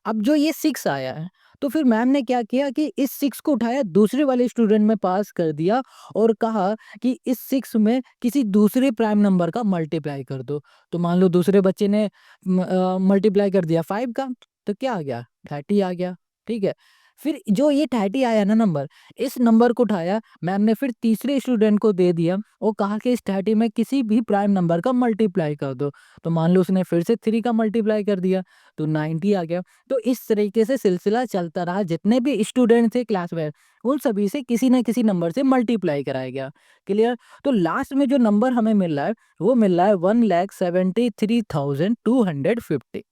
अब जो ये 6 आया है, तो फिर मैम ने क्या किया कि इस 6 को उठाया दूसरे वाले स्टूडेंट में पास कर दिया और कहा कि इस 6 में किसी दूसरे प्राइम नंबर का मल्टीप्लाई कर दो। तो मान लो दूसरे बच्चे ने मल्टीप्लाई कर दिया 5 का, तो क्या आ गया 30 आ गया। ठीक है, फिर जो ये 30 आया ना नंबर, इस नंबर को उठाया मैम ने, फिर तीसरे स्टूडेंट को दे दिया और कहा कि इस 30 में किसी भी प्राइम नंबर का मल्टीप्लाई कर दो। तो मान लो उसने फिर से 3 का मल्टीप्लाई कर दिया तो 90 आ गया। तो इस तरीके से सिलसिला चलता रहा, जितने भी स्टूडेंट थे क्लास में उन सभी से किसी न किसी नंबर से मल्टीप्लाई कराया गया। क्लियर? तो लास्ट में जो नंबर हमें मिल रहा है वो मिल रहा है 1,73,250।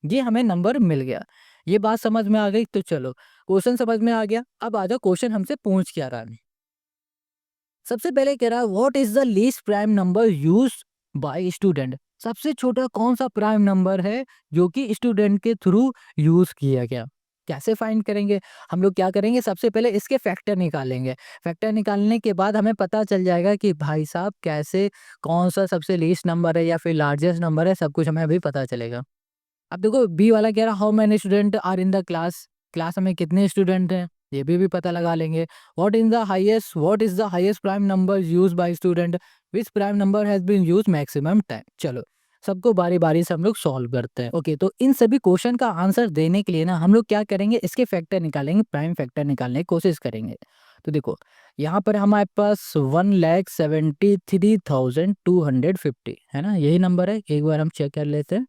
ये हमें नंबर मिल गया। ये बात समझ में आ गई? तो चलो क्वेश्चन समझ में आ गया। अब आ जाओ क्वेश्चन हमसे पूछ क्या रहा है। सबसे पहले कह रहा है what is the least prime number used by student. सबसे छोटा कौन सा प्राइम नंबर है जो कि स्टूडेंट के थ्रू यूज किया गया। कैसे फाइंड करेंगे? हम लोग क्या करेंगे, सबसे पहले इसके फैक्टर निकालेंगे। फैक्टर निकालने के बाद हमें पता चल जाएगा कि भाई साहब कैसे, कौन सा सबसे लीस्ट नंबर है या फिर लार्जेस्ट नंबर है, सब कुछ हमें अभी पता चलेगा। अब देखो बी वाला कह रहा how many student are in the class. Class में कितने स्टूडेंट हैं ये भी पता लगा लेंगे। What is the highest prime number used by student, which prime number has been used maximum time. चलो सबको बारी बारी से हम लोग सॉल्व करते हैं। ओके, तो इन सभी क्वेश्चन का आंसर देने के लिए ना हम लोग क्या करेंगे, इसके फैक्टर निकालेंगे, प्राइम फैक्टर निकालने की कोशिश करेंगे। तो देखो यहाँ पर हमारे पास 1,73,250 है ना, यही नंबर है। एक बार हम चेक कर लेते हैं।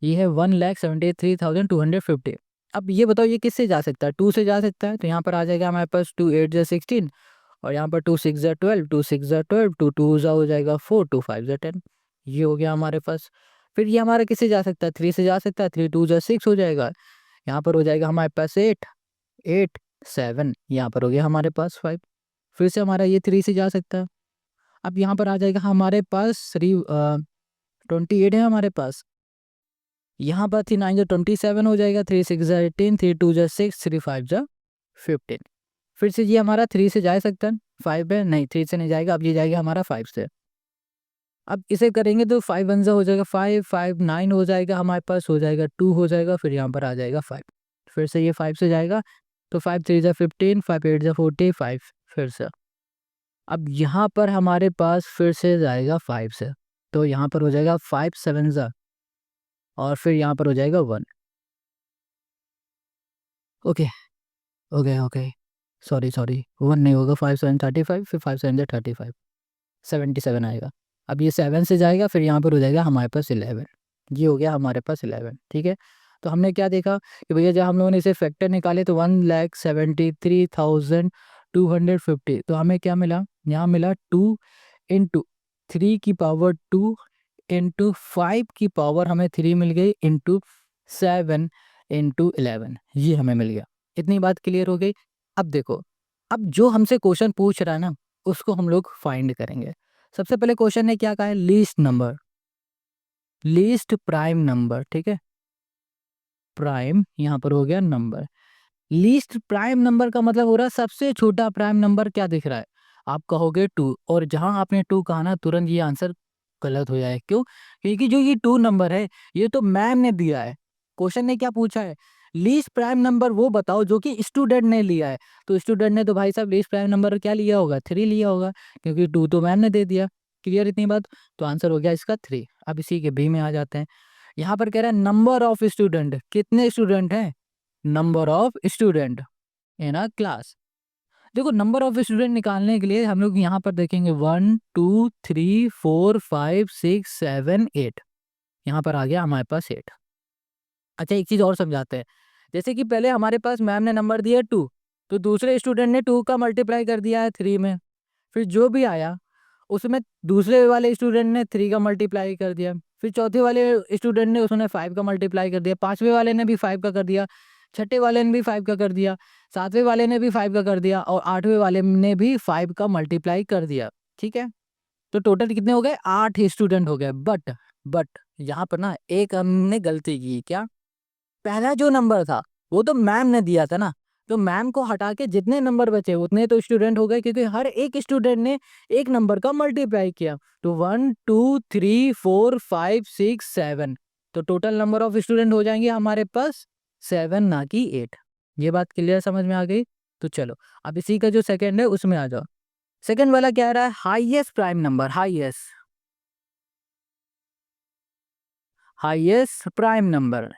ये है 1,73,250। अब ये बताओ ये किससे जा सकता है, 2 से जा सकता है। तो यहाँ पर आ जाएगा हमारे पास 2 8 जा 16 और यहाँ पर 2 6 जा 12, 2 6 जा 12, 2 2 जा हो जाएगा 4, 2 5 जा 10। ये हो गया हमारे पास। फिर ये हमारा किससे जा सकता है, 3 से जा सकता है। 3 2 जा 6 हो जाएगा। यहाँ पर हो जाएगा हमारे पास 8 8 7, यहाँ पर हो गया हमारे पास 5। फिर से हमारा ये 3 से जा सकता है। अब यहाँ पर आ जाएगा हमारे पास 28 है हमारे पास। यहाँ पर 3 9 जा 27 हो जाएगा। 3 6 जा 18, 3 2 जा 6, 3 5 जा 15। फिर से ये हमारा 3 से जा सकता है, 5 है नहीं, 3 से नहीं जाएगा। अब ये जाएगा हमारा 5 से। अब इसे करेंगे तो 5 1 जा हो जाएगा 5, 5 9 हो जाएगा हमारे पास, हो जाएगा 2 हो जाएगा, फिर यहाँ पर आ जाएगा 5। फिर से ये 5 से जाएगा तो 5 3 जा 15, 5 8 जा 45 फिर से। अब यहाँ पर हमारे पास फिर से जाएगा 5 से, तो यहाँ पर हो जाएगा 5 7 जा और फिर यहाँ पर हो जाएगा 1। ओके, ओके, सॉरी 1 नहीं होगा, 5 7 35, फिर 5 7 जा 35, 77 आएगा। अब ये 7 से जाएगा, फिर यहाँ पर हो जाएगा हमारे पास 11। ये हो गया हमारे पास 11, ठीक है। तो हमने क्या देखा कि भैया जब हम लोगों ने इसे फैक्टर निकाले तो 1,73,250, तो हमें क्या मिला, यहाँ मिला 2 इंटू 3 की पावर 2 इंटू 5 की पावर हमें 3 मिल गई इंटू 7 इंटू 11, ये हमें मिल गया। इतनी बात क्लियर हो गई। अब देखो, अब जो हमसे क्वेश्चन पूछ रहा है ना, उसको हम लोग फाइंड करेंगे। सबसे पहले क्वेश्चन ने क्या कहा है, least number, least prime number, ठीक है। प्राइम यहाँ पर हो गया नंबर, लीस्ट प्राइम नंबर का मतलब हो रहा है सबसे छोटा प्राइम नंबर क्या दिख रहा है, आप कहोगे 2, और जहां आपने 2 कहा ना, तुरंत ये आंसर गलत हो जाए। क्यों? क्योंकि जो ये 2 नंबर है ये तो मैम ने दिया है। क्वेश्चन ने क्या पूछा है, लीस्ट प्राइम नंबर वो बताओ जो कि स्टूडेंट ने लिया है। तो स्टूडेंट ने तो भाई साहब लीस्ट प्राइम नंबर क्या लिया होगा, 3 लिया होगा, क्योंकि 2 तो मैम ने दे दिया। क्लियर इतनी बात? तो आंसर हो गया इसका 3। अब इसी के बी में आ जाते हैं। यहाँ पर कह रहा है नंबर ऑफ स्टूडेंट, कितने स्टूडेंट हैं, number of student in a class. देखो नंबर ऑफ स्टूडेंट निकालने के लिए हम लोग यहाँ पर देखेंगे 1 2 3 4 5 6 7 8, यहाँ पर आ गया हमारे पास 8। अच्छा एक चीज और समझाते हैं, जैसे कि पहले हमारे पास मैम ने नंबर दिया 2, तो दूसरे स्टूडेंट ने 2 का मल्टीप्लाई कर दिया है 3 में, फिर जो भी आया उसमें दूसरे वाले स्टूडेंट ने 3 का मल्टीप्लाई कर दिया, फिर चौथे वाले स्टूडेंट ने उसने 5 का मल्टीप्लाई कर दिया, पांचवे वाले ने भी 5 का कर दिया, छठे वाले ने भी 5 का कर दिया, सातवें वाले ने भी 5 का कर दिया, और आठवें वाले ने भी 5 का मल्टीप्लाई कर दिया। ठीक है, तो टोटल कितने हो गए, 8 स्टूडेंट हो गए। बट यहाँ पर ना एक हमने गलती की। क्या? पहला जो नंबर था वो तो मैम ने दिया था ना, तो मैम को हटा के जितने नंबर बचे उतने तो स्टूडेंट हो गए, क्योंकि हर एक स्टूडेंट ने एक नंबर का मल्टीप्लाई किया। तो 1 2 3 4 5 6 7, तो टोटल नंबर ऑफ स्टूडेंट हो जाएंगे हमारे पास 7 ना कि 8। ये बात क्लियर समझ में आ गई? तो चलो अब इसी का जो सेकंड है उसमें आ जाओ। सेकंड वाला क्या आ रहा है, highest prime number, highest prime number,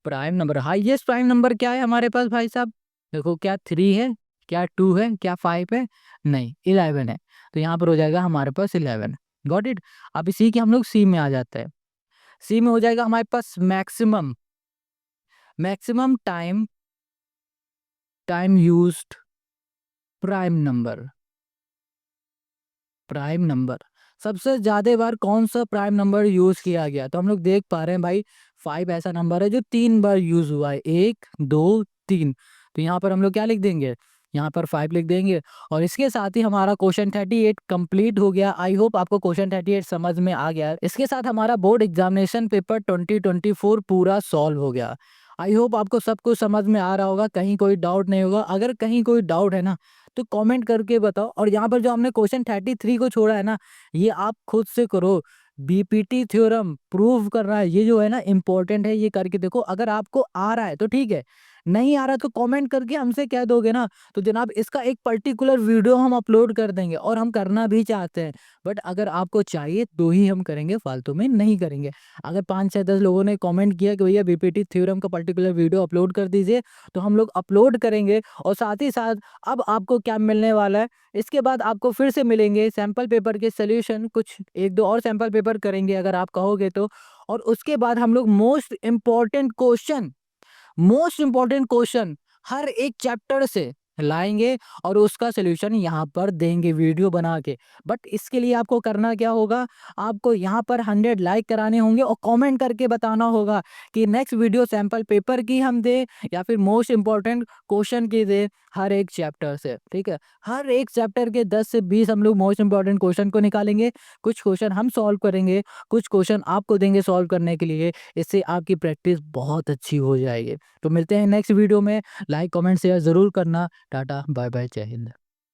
prime number, highest prime number क्या है हमारे पास भाई साहब, देखो क्या 3 है, क्या 2 है, क्या 5 है, नहीं 11 है। तो यहाँ पर हो जाएगा हमारे पास 11। Got it? अब इसी के हम लोग सी में आ जाते हैं। सी में हो जाएगा हमारे पास maximum, maximum time, time used prime number, prime number सबसे ज्यादा बार कौन सा प्राइम नंबर यूज किया गया। तो हम लोग देख पा रहे हैं भाई 5 ऐसा नंबर है जो 3 बार यूज हुआ है, 1 2 3। तो यहाँ पर हम लोग क्या लिख देंगे, यहाँ पर 5 लिख देंगे। और इसके साथ ही हमारा क्वेश्चन 38 कंप्लीट हो गया। आई होप आपको क्वेश्चन 38 समझ में आ गया। इसके साथ हमारा बोर्ड एग्जामिनेशन पेपर 2024 पूरा सॉल्व हो गया। आई होप आपको सब कुछ समझ में आ रहा होगा, कहीं कोई डाउट नहीं होगा। अगर कहीं कोई डाउट है ना तो कमेंट करके बताओ। और यहाँ पर जो हमने क्वेश्चन 33 को छोड़ा है ना, ये आप खुद से करो। बीपीटी थ्योरम प्रूव करना है, ये जो है ना इंपॉर्टेंट है, ये करके देखो। अगर आपको आ रहा है तो ठीक है, नहीं आ रहा तो कमेंट करके हमसे कह दोगे ना, तो जनाब इसका एक पर्टिकुलर वीडियो हम अपलोड कर देंगे। और हम करना भी चाहते हैं, बट अगर आपको चाहिए तो ही हम करेंगे, फालतू में नहीं करेंगे। अगर 5 से 10 लोगों ने कमेंट किया कि भैया बीपीटी थ्योरम का पर्टिकुलर वीडियो अपलोड कर दीजिए, तो हम लोग अपलोड करेंगे। और साथ ही साथ अब आपको क्या मिलने वाला है, इसके बाद आपको फिर से मिलेंगे सैंपल पेपर के सॉल्यूशन, कुछ 1-2 और सैंपल पेपर करेंगे अगर आप कहोगे तो। और उसके बाद हम लोग मोस्ट इंपॉर्टेंट क्वेश्चन हर एक चैप्टर से लाएंगे और उसका सलूशन यहाँ पर देंगे वीडियो बना के। बट इसके लिए आपको करना क्या होगा, आपको यहाँ पर 100 लाइक कराने होंगे और कमेंट करके बताना होगा कि नेक्स्ट वीडियो सैंपल पेपर की हम दे या फिर मोस्ट इंपॉर्टेंट क्वेश्चन की दे, हर एक चैप्टर से। ठीक है, हर एक चैप्टर के 10 से 20 हम लोग मोस्ट इंपॉर्टेंट क्वेश्चन को निकालेंगे। कुछ क्वेश्चन हम सॉल्व करेंगे, कुछ क्वेश्चन आपको देंगे सॉल्व करने के लिए। इससे आपकी प्रैक्टिस बहुत अच्छी हो जाएगी। तो मिलते हैं नेक्स्ट वीडियो में। लाइक कमेंट शेयर जरूर करना। टाटा बाय बाय, जय हिंद।